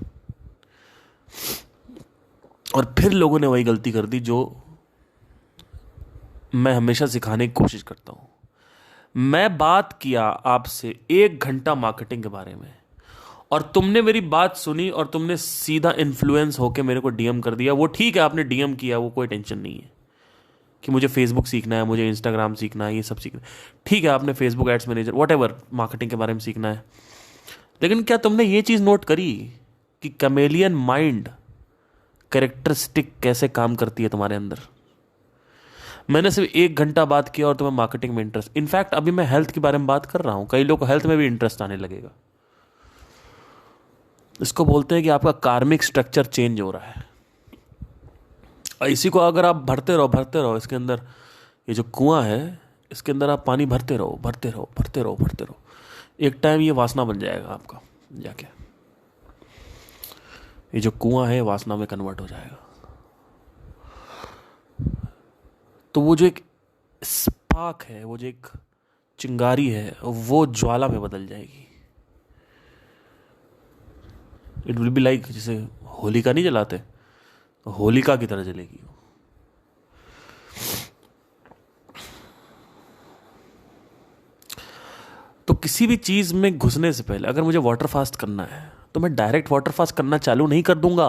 और फिर लोगों ने वही गलती कर दी जो मैं हमेशा सिखाने की कोशिश करता हूँ। मैं बात किया आपसे 1 घंटा मार्केटिंग के बारे में, और तुमने मेरी बात सुनी और तुमने सीधा इन्फ्लुएंस होकर मेरे को डीएम कर दिया। वो ठीक है, आपने डीएम किया, वो कोई टेंशन नहीं है कि मुझे फेसबुक सीखना है, मुझे इंस्टाग्राम सीखना है, ये सब सीखना है। ठीक है, आपने Facebook ads manager whatever marketing के बारे में सीखना है। लेकिन क्या तुमने ये चीज़ नोट करी कि कैमेलियन माइंड कैरेक्टरिस्टिक कैसे काम करती है तुम्हारे अंदर? मैंने सिर्फ 1 घंटा बात किया और तुम्हें मार्केटिंग में इंटरेस्ट। इनफैक्ट अभी मैं हेल्थ के बारे में बात कर रहा हूँ, कई लोग को हेल्थ में भी इंटरेस्ट आने लगेगा। इसको बोलते हैं कि आपका कार्मिक स्ट्रक्चर चेंज हो रहा है। और इसी को अगर आप भरते रहो इसके अंदर, ये जो कुआं है, इसके अंदर आप पानी भरते रहो, भरते रहो, भरते रहो, भरते रहो, एक टाइम ये वासना बन जाएगा आपका जाके। ये जो कुआं है वासना में कन्वर्ट हो जाएगा। तो वो जो एक स्पार्क है, वो जो एक चिंगारी है, वो ज्वाला में बदल जाएगी। इट विल बी लाइक, जैसे होलिका नहीं जलाते, तो होलिका की तरह जलेगी। तो किसी भी चीज में घुसने से पहले अगर मुझे वाटर फास्ट करना है तो मैं डायरेक्ट वाटर फास्ट करना चालू नहीं कर दूंगा।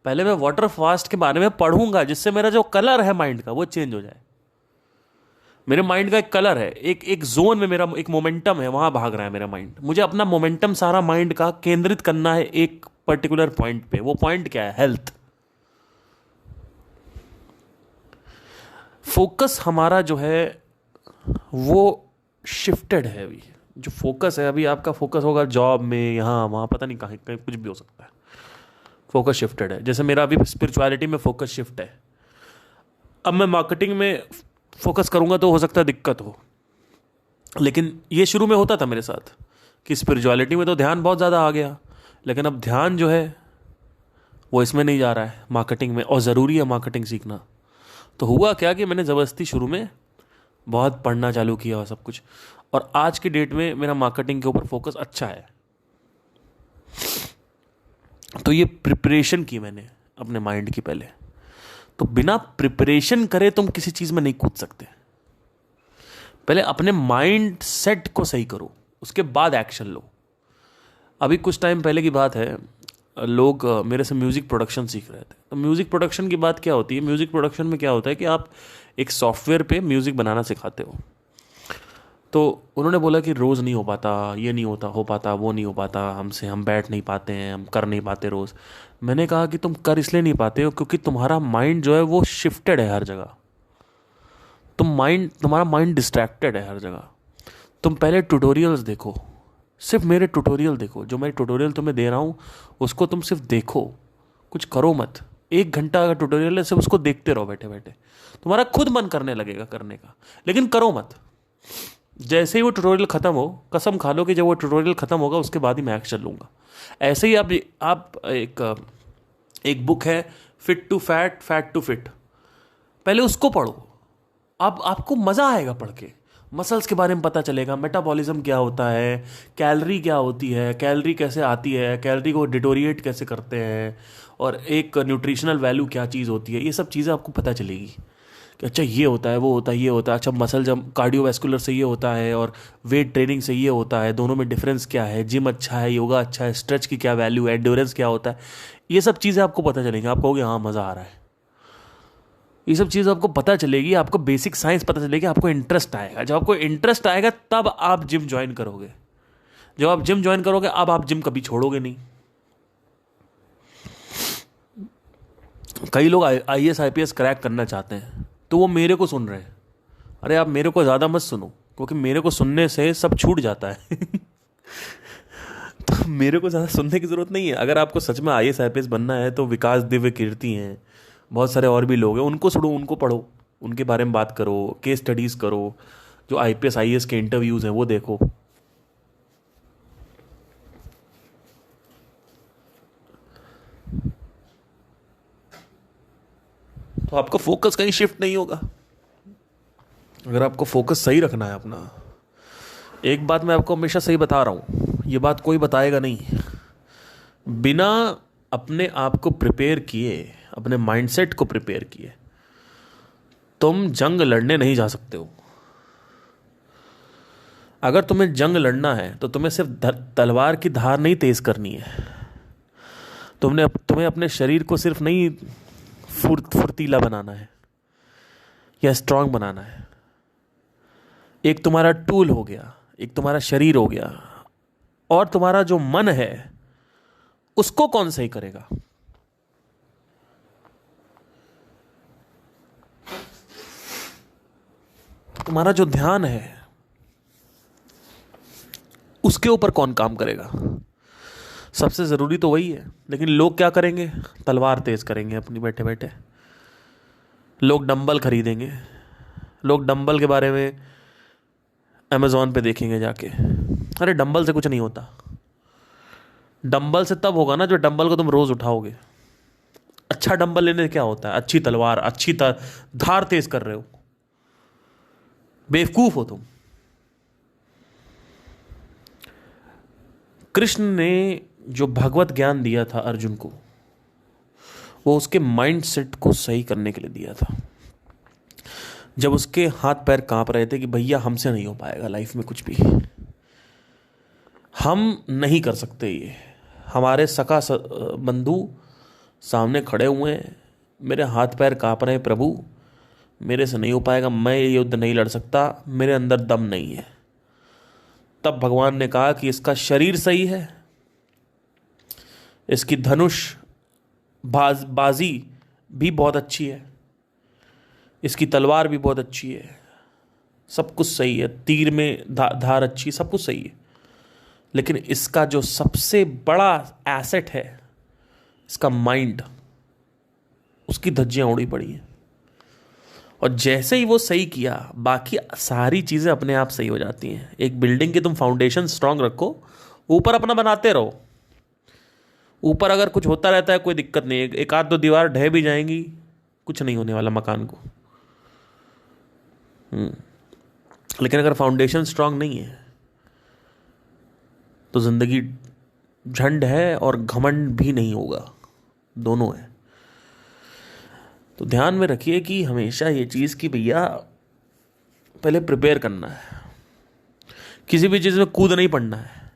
पहले मैं वाटर फास्ट के बारे में पढ़ूंगा, जिससे मेरा जो कलर है माइंड का वो चेंज हो जाए। मेरे माइंड का एक कलर है, एक एक जोन में मेरा एक मोमेंटम है, वहां भाग रहा है मेरा माइंड। मुझे अपना मोमेंटम सारा माइंड का केंद्रित करना है एक पर्टिकुलर पॉइंट पे। वो पॉइंट क्या है? हेल्थ। फोकस हमारा जो है वो शिफ्टेड है। अभी जो फोकस है, अभी आपका फोकस होगा जॉब में, यहाँ वहाँ, पता नहीं कहीं कहीं कुछ भी हो सकता है। फोकस शिफ्टेड है। जैसे मेरा अभी स्पिरिचुअलिटी में फोकस शिफ्ट है। अब मैं मार्केटिंग में फोकस करूँगा तो हो सकता है दिक्कत हो, लेकिन ये शुरू में होता था मेरे साथ कि स्पिरिचुअलिटी में तो ध्यान बहुत ज़्यादा आ गया, लेकिन अब ध्यान जो है वो इसमें नहीं जा रहा है, मार्केटिंग में। और ज़रूरी है मार्केटिंग सीखना। तो हुआ क्या कि मैंने ज़बरदस्ती शुरू में बहुत पढ़ना चालू किया और सब कुछ, और आज की डेट में मेरा मार्केटिंग के ऊपर फोकस अच्छा है। तो ये प्रिपरेशन की मैंने अपने माइंड की पहले। तो बिना प्रिपरेशन करे तुम किसी चीज़ में नहीं कूद सकते। पहले अपने माइंड सेट को सही करो, उसके बाद एक्शन लो। अभी कुछ टाइम पहले की बात है, लोग मेरे से म्यूज़िक प्रोडक्शन सीख रहे थे। तो म्यूज़िक प्रोडक्शन की बात क्या होती है? म्यूज़िक प्रोडक्शन में क्या होता है कि आप एक सॉफ्टवेयर पे म्यूज़िक बनाना सिखाते हो। तो उन्होंने बोला कि रोज़ नहीं हो पाता, ये नहीं होता हो पाता, वो नहीं हो पाता हमसे, हम बैठ नहीं पाते हैं, हम कर नहीं पाते रोज़। मैंने कहा कि तुम कर इसलिए नहीं पाते हो क्योंकि तुम्हारा माइंड जो है वो शिफ्टेड है हर जगह। तुम्हारा माइंड डिस्ट्रैक्टेड है हर जगह। तुम पहले ट्यूटोरियल्स देखो, सिर्फ मेरे ट्यूटोरियल देखो। जो मैं ट्यूटोरियल तुम्हें दे रहा हूँ उसको तुम सिर्फ देखो, कुछ करो मत। 1 घंटा का ट्यूटोरियल है, सिर्फ उसको देखते रहो बैठे बैठे। तुम्हारा खुद मन करने लगेगा करने का, लेकिन करो मत। जैसे ही वो ट्यूटोरियल खत्म हो, कसम खा लो कि जब वो ट्यूटोरियल खत्म होगा उसके बाद ही मैं एक्शन लूँगा। ऐसे ही आप एक बुक है fit to fat, fat to fit, पहले उसको पढ़ो। अब आपको मज़ा आएगा पढ़ के। मसल्स के बारे में पता चलेगा, मेटाबॉलिज्म क्या होता है, कैलोरी क्या होती है, कैलोरी कैसे आती है, कैलोरी को डिटोरिएट कैसे करते हैं, और एक न्यूट्रिशनल वैल्यू क्या चीज़ होती है। ये सब चीज़ें आपको पता चलेगी कि अच्छा ये होता है, वो होता है, ये होता है। अच्छा मसल जब कार्डियोवैस्कुलर से ये होता है और वेट ट्रेनिंग से ये होता है, दोनों में डिफरेंस क्या है, जिम अच्छा है, योगा अच्छा है, स्ट्रेच की क्या वैल्यू है, एंड्योरेंस क्या होता है। ये सब चीज़ें आपको पता चलेंगी। आप कहोगे हाँ मज़ा आ रहा है। ये सब चीज़ आपको पता चलेगी, आपको बेसिक साइंस पता चलेगी, आपको इंटरेस्ट आएगा। जब आपको इंटरेस्ट आएगा तब आप जिम ज्वाइन करोगे। जब आप जिम ज्वाइन करोगे अब आप जिम कभी छोड़ोगे नहीं। कई लोग IAS IPS क्रैक करना चाहते हैं तो वो मेरे को सुन रहे हैं। अरे आप मेरे को ज़्यादा मत सुनो, क्योंकि मेरे को सुनने से सब छूट जाता है। तो मेरे को ज़्यादा सुनने की ज़रूरत नहीं है। अगर आपको सच में IAS IPS बनना है तो विकास दिव्य कीर्ति हैं, बहुत सारे और भी लोग हैं, उनको सुनो, उनको पढ़ो, उनके बारे में बात करो, केस स्टडीज़ करो, जो IPS IAS के इंटरव्यूज़ हैं वो देखो। तो आपका फोकस कहीं शिफ्ट नहीं होगा। अगर आपको फोकस सही रखना है अपना, एक बात मैं आपको हमेशा सही बता रहा हूँ, ये बात कोई बताएगा नहीं। बिना अपने आप को प्रिपेयर किए, अपने माइंडसेट को प्रिपेयर किए, तुम जंग लड़ने नहीं जा सकते हो। अगर तुम्हें जंग लड़ना है तो तुम्हें सिर्फ तलवार की धार नहीं तेज करनी है। तुम्हें अपने शरीर को सिर्फ नहीं फुर्तीला बनाना है या स्ट्रांग बनाना है। एक तुम्हारा टूल हो गया, एक तुम्हारा शरीर हो गया, और तुम्हारा जो मन है उसको कौन सही करेगा? तुम्हारा जो ध्यान है उसके ऊपर कौन काम करेगा? सबसे ज़रूरी तो वही है। लेकिन लोग क्या करेंगे? तलवार तेज करेंगे अपनी बैठे बैठे। लोग डंबल खरीदेंगे, लोग डंबल के बारे में अमेज़ॉन पे देखेंगे जाके। अरे डंबल से कुछ नहीं होता। डंबल से तब होगा ना जो डंबल को तुम रोज उठाओगे। अच्छा डंबल लेने से क्या होता है? अच्छी तलवार, धार तेज कर रहे हो। बेवकूफ हो तुम। कृष्ण ने जो भगवत ज्ञान दिया था अर्जुन को, वो उसके माइंड सेट को सही करने के लिए दिया था। जब उसके हाथ पैर कांप रहे थे कि भैया हमसे नहीं हो पाएगा लाइफ में कुछ भी, हम नहीं कर सकते ये, हमारे सका बंधु सामने खड़े हुए हैं, मेरे हाथ पैर कांप रहे हैं, प्रभु मेरे से नहीं हो पाएगा, मैं ये युद्ध नहीं लड़ सकता, मेरे अंदर दम नहीं है। तब भगवान ने कहा कि इसका शरीर सही है, इसकी धनुष बाजी भी बहुत अच्छी है, इसकी तलवार भी बहुत अच्छी है, सब कुछ सही है, तीर में धार अच्छी, सब कुछ सही है, लेकिन इसका जो सबसे बड़ा एसेट है, इसका माइंड, उसकी धज्जियां उड़ी पड़ी हैं। और जैसे ही वो सही किया, बाकी सारी चीज़ें अपने आप सही हो जाती हैं। एक बिल्डिंग की तुम फाउंडेशन स्ट्रांग रखो, ऊपर अपना बनाते रहो, ऊपर अगर कुछ होता रहता है कोई दिक्कत नहीं है, एक आध दो दीवार ढह भी जाएंगी, कुछ नहीं होने वाला मकान को। लेकिन अगर फाउंडेशन स्ट्रांग नहीं है तो जिंदगी झंड है और घमंड भी नहीं होगा, दोनों है। तो ध्यान में रखिए कि हमेशा ये चीज़ कि भैया पहले प्रिपेयर करना है, किसी भी चीज़ में कूद नहीं पड़ना है,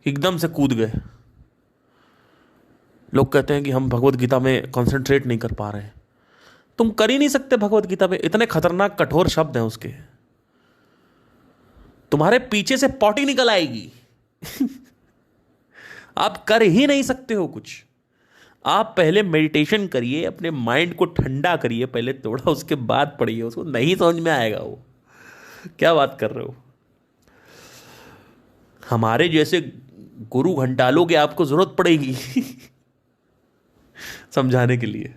एकदम से कूद गए। लोग कहते हैं कि हम भगवत गीता में कंसंट्रेट नहीं कर पा रहे हैं। तुम कर ही नहीं सकते भगवत गीता में, इतने खतरनाक कठोर शब्द हैं उसके, तुम्हारे पीछे से पॉटी निकल आएगी। आप कर ही नहीं सकते हो कुछ। आप पहले मेडिटेशन करिए, अपने माइंड को ठंडा करिए पहले थोड़ा, उसके बाद पढ़िए। उसको नहीं समझ में आएगा वो क्या बात कर रहे हो। हमारे जैसे गुरु घंटालों की आपको जरूरत पड़ेगी समझाने के लिए।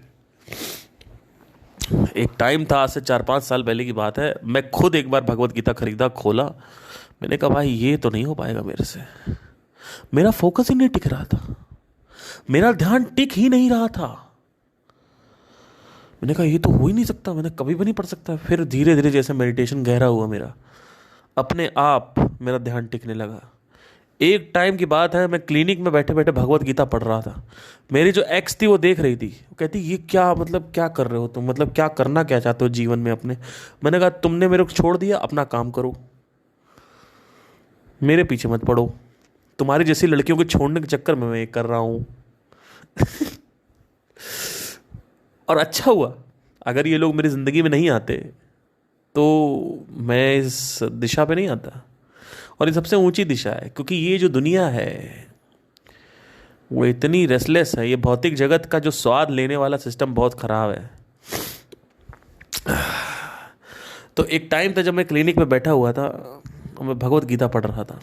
एक टाइम था, आज से 4-5 साल पहले की बात है, मैं खुद एक बार भगवत गीता खरीदा, खोला, मैंने कहा भाई ये तो नहीं हो पाएगा मेरे से। मेरा फोकस ही नहीं टिक रहा था, मेरा ध्यान टिक ही नहीं रहा था। मैंने कहा ये तो हो ही नहीं सकता, मैंने कभी भी नहीं पढ़ सकता। फिर धीरे धीरे जैसे मेडिटेशन गहरा हुआ मेरा, अपने आप मेरा ध्यान टिकने लगा। एक टाइम की बात है, मैं क्लिनिक में बैठे बैठे भगवत गीता पढ़ रहा था। मेरी जो एक्स थी वो देख रही थी, वो कहती ये क्या, मतलब क्या कर रहे हो तुम, मतलब क्या करना क्या चाहते हो जीवन में अपने। मैंने कहा तुमने मेरे को छोड़ दिया, अपना काम करो, मेरे पीछे मत पड़ो। तुम्हारी जैसी लड़कियों को छोड़ने के चक्कर में मैं ये कर रहा हूं और अच्छा हुआ, अगर ये लोग मेरी जिंदगी में नहीं आते तो मैं इस दिशा पे नहीं आता। और ये सबसे ऊंची दिशा है, क्योंकि ये जो दुनिया है वो इतनी रेस्टलेस है, ये भौतिक जगत का जो स्वाद लेने वाला सिस्टम बहुत खराब है। तो एक टाइम था जब मैं क्लिनिक में बैठा हुआ था और मैं भगवत गीता पढ़ रहा था।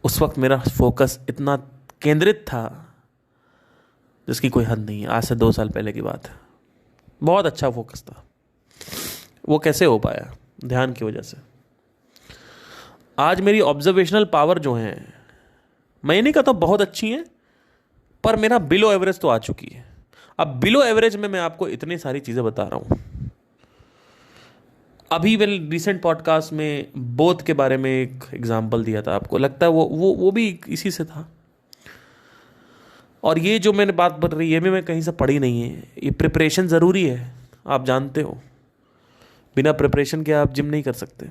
उस वक्त मेरा फोकस इतना केंद्रित था जिसकी कोई हद नहीं है। आज से 2 साल पहले की बात है, बहुत अच्छा फोकस था। वो कैसे हो पाया? ध्यान की वजह से। आज मेरी ऑब्जर्वेशनल पावर जो है, मैं ये नहीं कहता बहुत अच्छी है, पर मेरा बिलो एवरेज तो आ चुकी है। अब बिलो एवरेज में मैं आपको इतनी सारी चीज़ें बता रहा हूँ। अभी मैंने रिसेंट पॉडकास्ट में बोध के बारे में एक एग्जाम्पल दिया था आपको, लगता है वो भी इसी से था। और ये जो मैंने बात बता रही है, ये भी मैं कहीं से पढ़ी नहीं है। ये प्रिपरेशन ज़रूरी है, आप जानते हो, बिना प्रिपरेशन के आप जिम नहीं कर सकते।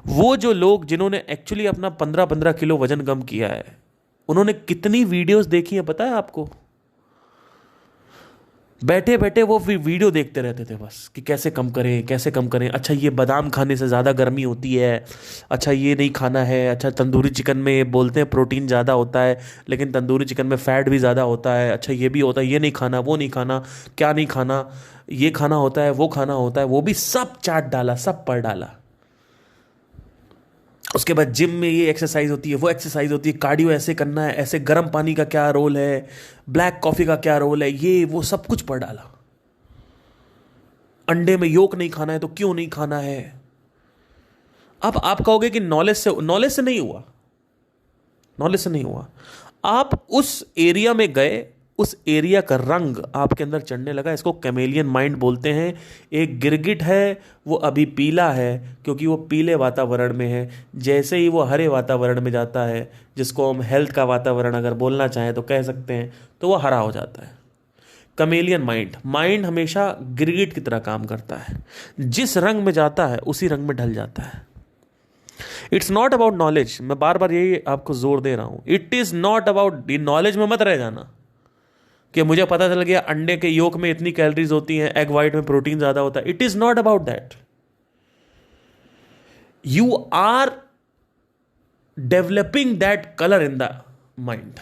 वो जो लोग जिन्होंने एक्चुअली अपना 15-15 किलो वजन कम किया है, उन्होंने कितनी वीडियोस देखी है पता है आपको? बैठे बैठे वो वीडियो देखते रहते थे बस कि कैसे कम करें, कैसे कम करें। अच्छा ये बादाम खाने से ज़्यादा गर्मी होती है, अच्छा ये नहीं खाना है, अच्छा तंदूरी चिकन में बोलते हैं प्रोटीन ज़्यादा होता है लेकिन तंदूरी चिकन में फ़ैट भी ज़्यादा होता है, अच्छा ये भी होता है, ये नहीं खाना, वो नहीं खाना, क्या नहीं खाना, ये खाना होता है, वो खाना होता है, वो भी सब चाट डाला, सब पढ़ डाला। उसके बाद जिम में ये एक्सरसाइज होती है, वो एक्सरसाइज होती है, कार्डियो ऐसे करना है, ऐसे गर्म पानी का क्या रोल है, ब्लैक कॉफ़ी का क्या रोल है, ये वो सब कुछ पढ़ डाला। अंडे में योक नहीं खाना है तो क्यों नहीं खाना है। अब आप कहोगे कि नॉलेज से नहीं हुआ, नॉलेज से नहीं हुआ। आप उस एरिया में गए, उस एरिया का रंग आपके अंदर चढ़ने लगा। इसको कैमेलियन माइंड बोलते हैं। एक गिरगिट है, वो अभी पीला है क्योंकि वो पीले वातावरण में है। जैसे ही वो हरे वातावरण में जाता है, जिसको हम हेल्थ का वातावरण अगर बोलना चाहें तो कह सकते हैं, तो वो हरा हो जाता है। कैमेलियन माइंड हमेशा गिरगिट की तरह काम करता है। जिस रंग में जाता है उसी रंग में ढल जाता है। इट्स नॉट अबाउट नॉलेज, मैं बार बार यही आपको जोर दे रहा हूं। It is not about knowledge में मत रह जाना कि मुझे पता चल गया अंडे के योक में इतनी कैलोरीज होती हैं, एग वाइट में प्रोटीन ज्यादा होता है। It is not about that. You are developing that colour in the mind.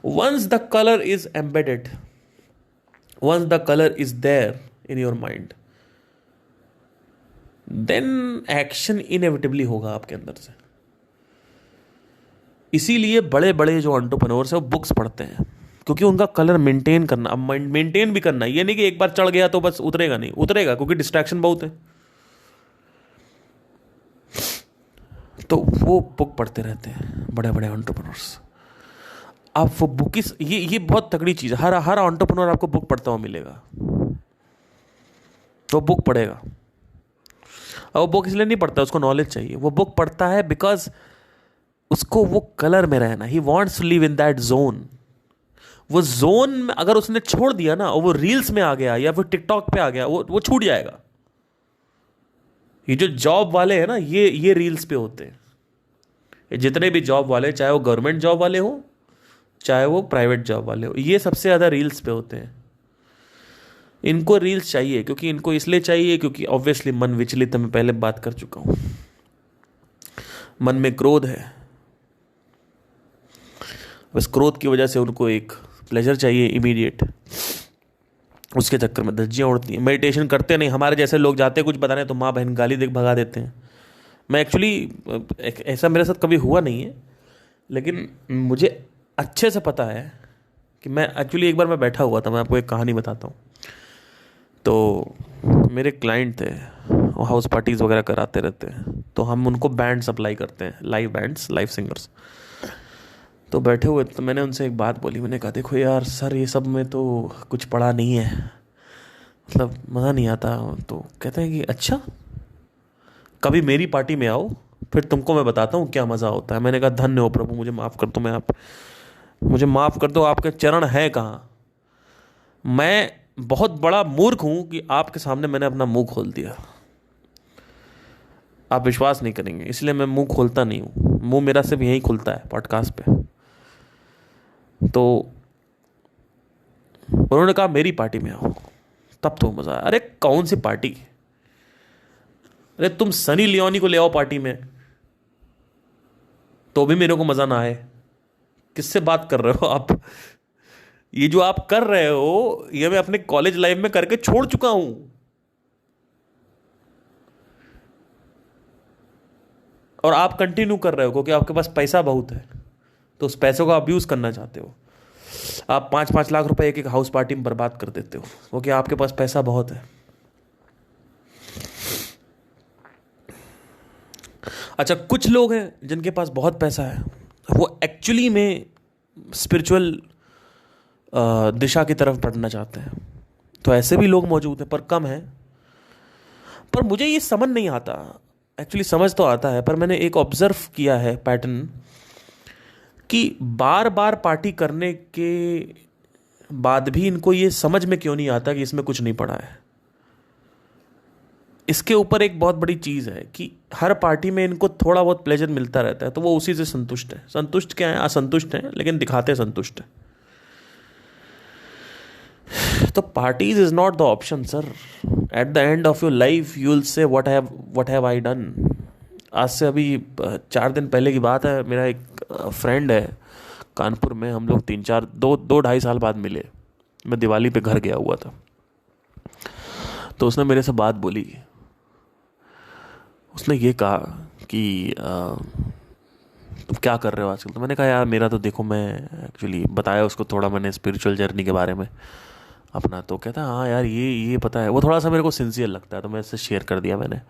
Once the colour is embedded, once the colour is there in your mind, then action inevitably होगा आपके अंदर से। इसीलिए बड़े बड़े जो एंटरप्रेन्योर्स हैं वो बुक्स पढ़ते हैं, क्योंकि उनका कलर मेंटेन करना, अब मेंटेन भी करना, ये नहीं कि एक बार चढ़ गया तो बस उतरेगा, नहीं उतरेगा क्योंकि डिस्ट्रैक्शन बहुत है। तो वो बुक पढ़ते रहते हैं बड़े बड़े एंटरप्रेन्योर्स। आप वो बुक ये बहुत तगड़ी चीज़ है। हर एंटरप्रेन्योर आपको बुक पढ़ता हुआ मिलेगा, तो बुक पढ़ेगा। और वो बुक इसलिए नहीं पढ़ता, उसको नॉलेज चाहिए। वो बुक पढ़ता है बिकॉज उसको वो कलर में रहना, he wants to live in that zone. वो जोन में अगर उसने छोड़ दिया ना, और वो रील्स में आ गया या फिर टिकटॉक पे आ गया, वो छूट जाएगा। ये जो जॉब वाले हैं ना, ये रील्स पे होते हैं। ये जितने भी जॉब वाले, चाहे वो गवर्नमेंट जॉब वाले हो, चाहे वो प्राइवेट जॉब वाले हो, ये सबसे ज़्यादा रील्स पे होते हैं। इनको रील्स चाहिए, क्योंकि इनको इसलिए चाहिए क्योंकि ऑब्वियसली मन विचलित है। मैं पहले बात कर चुका हूं, मन में क्रोध है। बस क्रोध की वजह से उनको एक प्लेजर चाहिए इमीडिएट, उसके चक्कर में धज्जियाँ उड़ती हैं। मेडिटेशन करते नहीं, हमारे जैसे लोग जाते कुछ बताने तो माँ बहन गाली देख भगा देते हैं। मैं एक्चुअली ऐसा मेरे साथ कभी हुआ नहीं है, लेकिन मुझे अच्छे से पता है कि मैं एक्चुअली एक बार मैं बैठा हुआ था, मैं आपको एक कहानी बताता हूँ। तो मेरे क्लाइंट थे, वो हाउस पार्टीज़ वगैरह कराते रहते हैं, तो हम उनको बैंड सप्लाई करते हैं, लाइव बैंड्स, लाइव सिंगर्स। तो बैठे हुए तो मैंने उनसे एक बात बोली, मैंने कहा देखो यार सर, ये सब में तो कुछ पढ़ा नहीं है, मतलब मज़ा नहीं आता। तो कहते हैं कि अच्छा, कभी मेरी पार्टी में आओ, फिर तुमको मैं बताता हूँ क्या मज़ा होता है। मैंने कहा धन्य हो प्रभु, मुझे माफ़ कर दो, मुझे माफ़ कर दो, आपके चरण हैं कहाँ। मैं बहुत बड़ा मूर्ख हूँ कि आपके सामने मैंने अपना मुंह खोल दिया। आप विश्वास नहीं करेंगे, इसलिए मैं मुंह खोलता नहीं हूँ। मुंह मेरा सिर्फ यहीं खुलता है पॉडकास्ट पे। तो उन्होंने कहा मेरी पार्टी में आओ, तब तो मज़ा आया। अरे कौन सी पार्टी, अरे तुम सनी लियोनी को ले आओ पार्टी में तो भी मेरे को मज़ा ना आए। किससे बात कर रहे हो आप? ये जो आप कर रहे हो, ये मैं अपने कॉलेज लाइफ में करके छोड़ चुका हूं। और आप कंटिन्यू कर रहे हो क्योंकि आपके पास पैसा बहुत है, तो उस पैसों का अब्यूज करना चाहते हो। आप 5-5 लाख रुपए एक हाउस पार्टी में बर्बाद कर देते हो क्योंकि आपके पास पैसा बहुत है। अच्छा, कुछ लोग हैं जिनके पास बहुत पैसा है, वो एक्चुअली में स्पिरिचुअल दिशा की तरफ बढ़ना चाहते हैं, तो ऐसे भी लोग मौजूद हैं, पर कम है। पर मुझे ये समझ नहीं आता, एक्चुअली समझ तो आता है, पर मैंने एक ऑब्जर्व किया है पैटर्न कि बार बार पार्टी करने के बाद भी इनको ये समझ में क्यों नहीं आता कि इसमें कुछ नहीं पड़ा है। इसके ऊपर एक बहुत बड़ी चीज़ है कि हर पार्टी में इनको थोड़ा बहुत प्लेजर मिलता रहता है, तो वो उसी से संतुष्ट है। संतुष्ट क्या है? असंतुष्ट हैं, लेकिन दिखाते संतुष्ट है। तो parties is not the option sir. At the end of your life you will say what have I done. आज से अभी 4 दिन पहले की बात है, मेरा एक फ्रेंड है कानपुर में, हम लोग 2-2.5 साल बाद मिले। मैं दिवाली पे घर गया हुआ था, तो उसने मेरे से बात बोली। उसने ये कहा कि तुम क्या कर रहे हो आजकल? तो मैंने कहा यार मेरा तो देखो, मैं एक्चुअली बताया उसको थोड़ा मैंने स्पिरिचुअल जर्नी के बारे में। अपना। तो कहता है हाँ यार ये पता है। वो थोड़ा सा मेरे को सिंसियर लगता है तो मैं इससे शेयर कर दिया मैंने।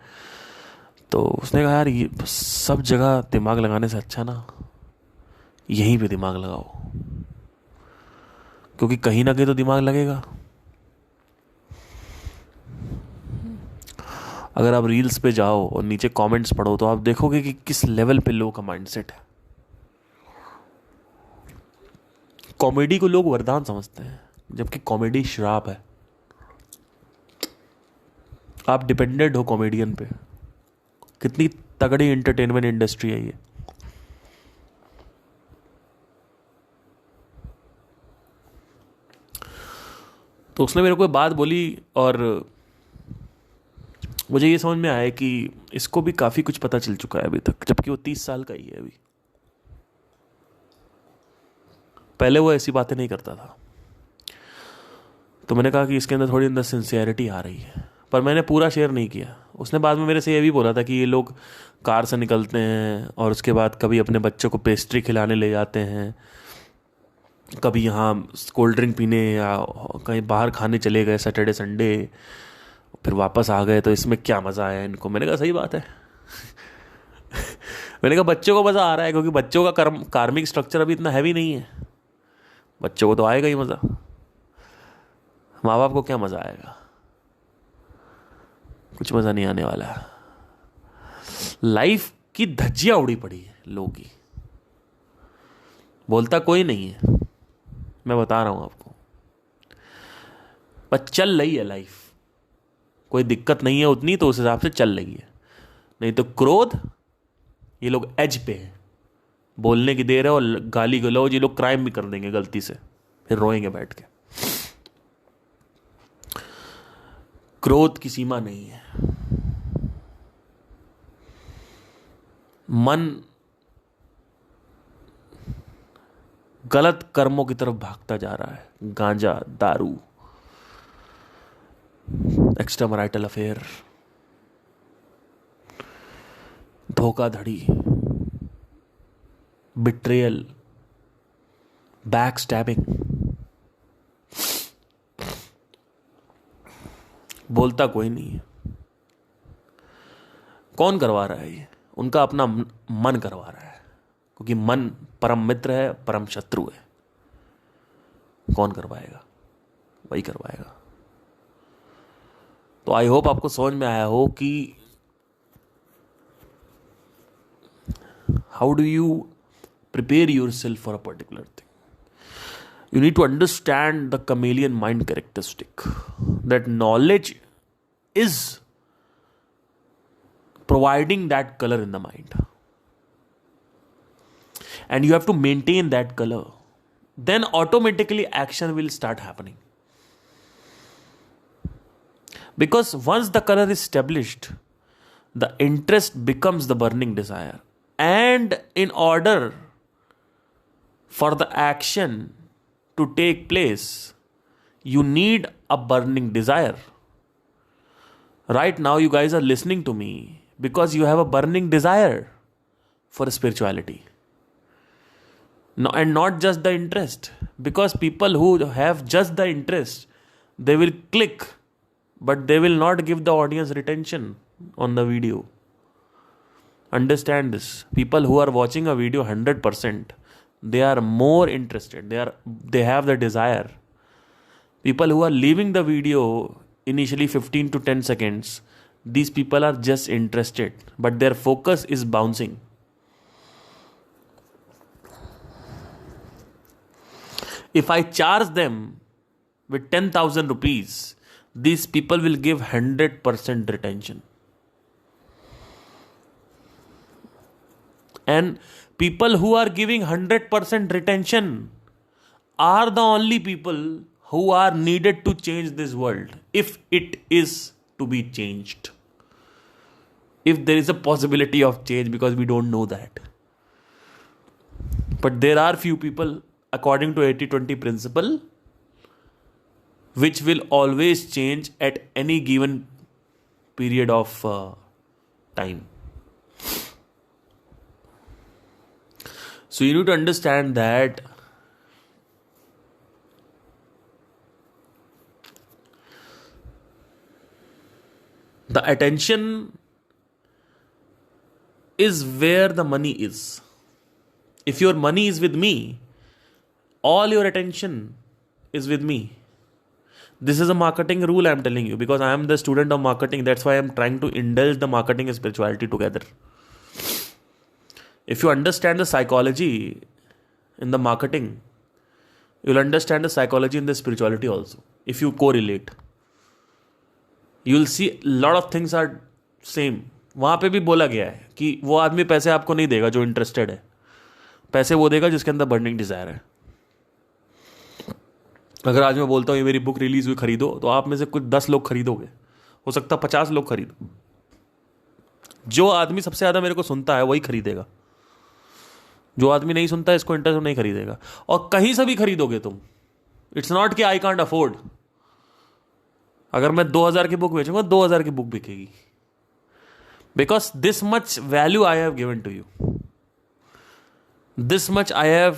तो उसने कहा यार ये सब जगह दिमाग लगाने से अच्छा ना यहीं पे दिमाग लगाओ, क्योंकि कहीं ना कहीं तो दिमाग लगेगा। अगर आप रील्स पे जाओ और नीचे कमेंट्स पढ़ो तो आप देखोगे कि किस लेवल पे लोगों का माइंडसेट है। कॉमेडी को लोग वरदान समझते हैं, जबकि कॉमेडी श्राप है। आप डिपेंडेंट हो कॉमेडियन पे। कितनी तगड़ी एंटरटेनमेंट इंडस्ट्री है ये। तो उसने मेरे को एक बात बोली और मुझे ये समझ में आया कि इसको भी काफ़ी कुछ पता चल चुका है अभी तक, जबकि वो 30 साल का ही है अभी। पहले वो ऐसी बातें नहीं करता था। तो मैंने कहा कि इसके अंदर थोड़ी अंदर सिंसियरिटी आ रही है, पर मैंने पूरा शेयर नहीं किया। उसने बाद में मेरे से ये भी बोला था कि ये लोग कार से निकलते हैं और उसके बाद कभी अपने बच्चों को पेस्ट्री खिलाने ले जाते हैं, कभी यहाँ कोल्ड ड्रिंक पीने या कहीं बाहर खाने चले गए सैटरडे संडे, फिर वापस आ गए, तो इसमें क्या मज़ा आया इनको। मैंने कहा सही बात है। मैंने कहा बच्चों को मज़ा आ रहा है क्योंकि बच्चों का कार्मिक स्ट्रक्चर अभी इतना हैवी नहीं है। बच्चों को तो आएगा ही मज़ा, माँ बाप को क्या मज़ा आएगा? कुछ मज़ा नहीं आने वाला। लाइफ की धज्जियां उड़ी पड़ी है लोगों की, बोलता कोई नहीं है। मैं बता रहा हूं आपको, पर चल रही है लाइफ। कोई दिक्कत नहीं है उतनी, तो उस हिसाब से चल रही है। नहीं तो क्रोध, ये लोग एज पे हैं, बोलने की देर है और गाली गलौज, ये लोग क्राइम भी कर देंगे गलती से, फिर रोएंगे बैठ के। क्रोध की सीमा नहीं है। मन गलत कर्मों की तरफ भागता जा रहा है। गांजा, दारू, एक्स्ट्रा मैरिटल अफेयर, धोखाधड़ी, बिट्रेयल, बैक स्टैबिंग। बोलता कोई नहीं है। कौन करवा रहा है ये? उनका अपना मन करवा रहा है, क्योंकि मन परम मित्र है, परम शत्रु है। कौन करवाएगा? वही करवाएगा। तो आई होप आपको समझ में आया हो कि how do you prepare yourself for a particular thing. You need to understand the chameleon mind characteristic, that knowledge is providing that color in the mind, and you have to maintain that color. Then automatically action will start happening, because once the color is established, the interest becomes the burning desire, and in order for the action to take place, you need a burning desire. Right now, you guys are listening to me because you have a burning desire for spirituality. No, and not just the interest. Because people who have just the interest, they will click, but they will not give the audience retention on the video. Understand this. People who are watching a video 100%, they are more interested. They have the desire. People who are leaving the video initially 15 to 10 seconds, these people are just interested, but their focus is bouncing. If I charge them with 10,000 rupees, these people will give 100% retention. And people who are giving 100% retention are the only people who are needed to change this world, if it is to be changed. If there is a possibility of change, because we don't know that. But there are few people, according to 80-20 principle, which will always change at any given period of time. So you need to understand that the attention is where the money is. If your money is with me, all your attention is with me. This is a marketing rule I am telling you, because I am the student of marketing. That's why I am trying to indulge the marketing and spirituality together. If you understand the psychology in the marketing, you'll understand the psychology in the spirituality also. If you correlate, you'll see a lot of things are same. वहाँ पे भी बोला गया है कि वो आदमी पैसे आपको नहीं देगा जो इंटरेस्टेड है, पैसे वो देगा जिसके अंदर बर्निंग डिजायर है. अगर आज मैं बोलता हूँ ये मेरी बुक रिलीज हुई खरीदो, तो आप में से कुछ 10 लोग खरीदोगे, हो सकता 50 लोग खरीदो. जो आदमी सबसे ज्यादा मेरे को सुनता है वही खरीदेगा. जो आदमी नहीं सुनता है, इसको इंटरेस्ट नहीं खरीदेगा. और कहीं से भी खरीदोगे तुम, इट्स नॉट कि आई कांट अफोर्ड. अगर मैं 2000 की बुक बेचूंगा, 2000 की बुक बिकेगी, because this much value I have given to you, this much I have,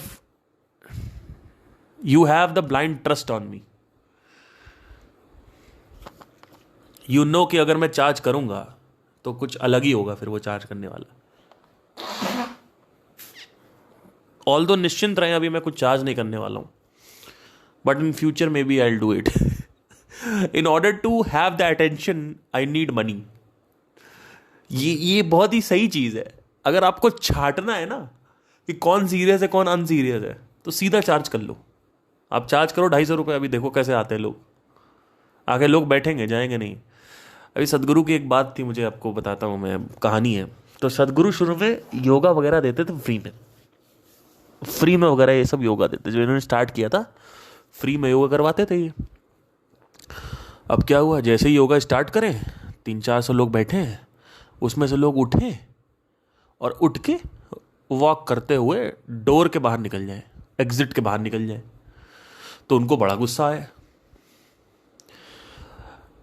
you have the blind trust on me. You know कि अगर मैं चार्ज करूंगा तो कुछ अलग ही होगा फिर वो चार्ज करने वाला. ऑल्दो निश्चिंत रहे, अभी मैं कुछ चार्ज नहीं करने वाला हूं, but in future maybe I will do it. In order to have the attention I need money. ये बहुत ही सही चीज है. अगर आपको छांटना है ना कि कौन सीरियस है कौन अनसीरियस है, तो सीधा चार्ज कर लो. आप चार्ज करो 250 रुपये. अभी देखो कैसे आते हैं लोग, आगे लोग बैठेंगे, जाएंगे नहीं. अभी सदगुरु की एक बात थी, मुझे आपको बताता हूँ मैं, कहानी है. तो सदगुरु शुरू में योगा वगैरह देते थे फ्री में वगैरह, ये सब योगा देते. जो इन्होंने स्टार्ट किया था फ्री में योगा करवाते थे ये. अब क्या हुआ, जैसे ही योगा स्टार्ट करें 300-400 लोग बैठे हैं, उसमें से लोग उठे और उठ के वॉक करते हुए डोर के बाहर निकल जाए, एग्जिट के बाहर निकल जाए. तो उनको बड़ा गुस्सा आया.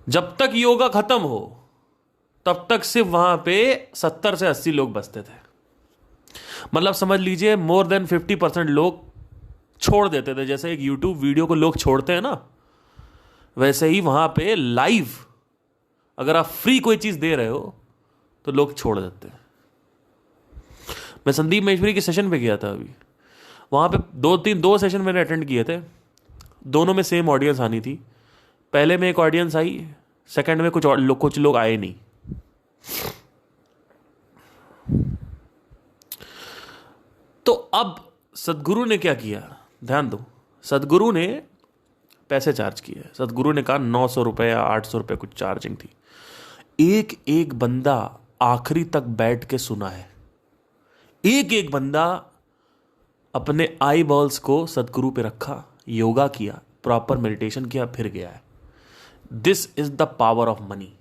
जब तक योगा खत्म हो तब तक सिर्फ वहां पे 70 से 80 लोग बचते थे. मतलब समझ लीजिए मोर देन 50% लोग छोड़ देते थे. जैसे एक यूट्यूब वीडियो को लोग छोड़ते हैं ना, वैसे ही वहां पे लाइव अगर आप फ्री कोई चीज दे रहे हो तो लोग छोड़ देते हैं. मैं संदीप महेश्वरी के सेशन पे गया था अभी. वहां पे 2 सेशन मैंने अटेंड किए थे. दोनों में सेम ऑडियंस आनी थी. पहले में एक ऑडियंस आई, सेकंड में कुछ लोग आए नहीं. तो अब सदगुरु ने क्या किया, ध्यान दो. सदगुरु ने पैसे चार्ज किए. सदगुरु ने कहा 900 रुपये या 800 रुपये कुछ चार्जिंग थी. एक एक बंदा आखिरी तक बैठ के सुना है. एक एक बंदा अपने आई बॉल्स को सदगुरु पे रखा, योगा किया, प्रॉपर मेडिटेशन किया, फिर गया है. This is the power of money.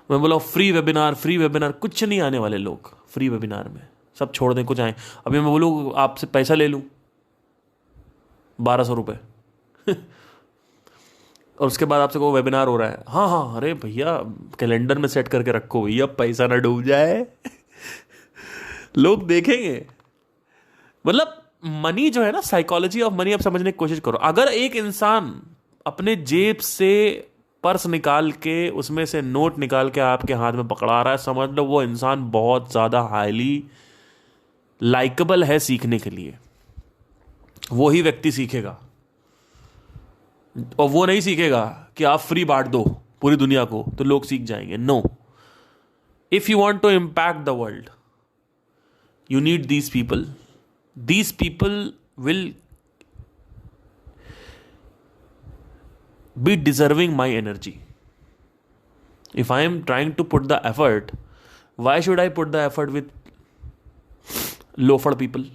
मैं बोला फ्री वेबिनार कुछ नहीं आने वाले लोग फ्री वेबिनार में. सब छोड़ दें, कुछ आए. अभी मैं बोलूँ आपसे पैसा ले लूँ 1200 रुपये और उसके बाद आपसे कोई वेबिनार हो रहा है, हाँ, अरे भैया कैलेंडर में सेट करके रखो भैया, पैसा ना डूब जाए. लोग देखेंगे. मतलब मनी जो है ना, साइकोलॉजी ऑफ मनी आप समझने की कोशिश करो. अगर एक इंसान अपने जेब से पर्स निकाल के उसमें से नोट निकाल के आपके हाथ में पकड़ा रहा है, समझ लो वो इंसान बहुत ज्यादा हाईली लाइकेबल है सीखने के लिए. वो ही व्यक्ति सीखेगा. और वो नहीं सीखेगा कि आप फ्री बांट दो पूरी दुनिया को तो लोग सीख जाएंगे. No, if you want to impact the world you need these people. These people will be deserving my energy. If I am trying to put the effort, why should I put the effort with loafer people?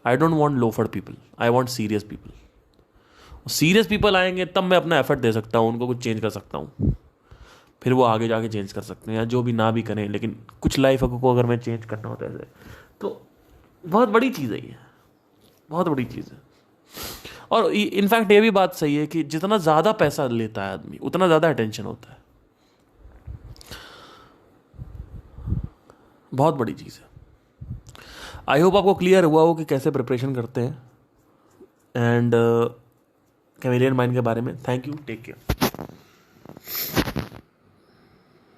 I don't want loafer people. I want serious people. Serious people आएंगे तब मैं अपना effort दे सकता हूँ, उनको कुछ change कर सकता हूँ. फिर वो आगे जाके चेंज कर सकते हैं या जो भी ना भी करें, लेकिन कुछ लाइफ को अगर मैं चेंज करना होता है तो बहुत बड़ी चीज़ है ये, बहुत बड़ी चीज़ है. और इनफैक्ट ये भी बात सही है कि जितना ज़्यादा पैसा लेता है आदमी उतना ज़्यादा अटेंशन होता है. बहुत बड़ी चीज़ है. आई होप आपको क्लियर हुआ हो कि कैसे प्रिपरेशन करते हैं एंड कैमेलियन माइंड के बारे में। Thank you, take care.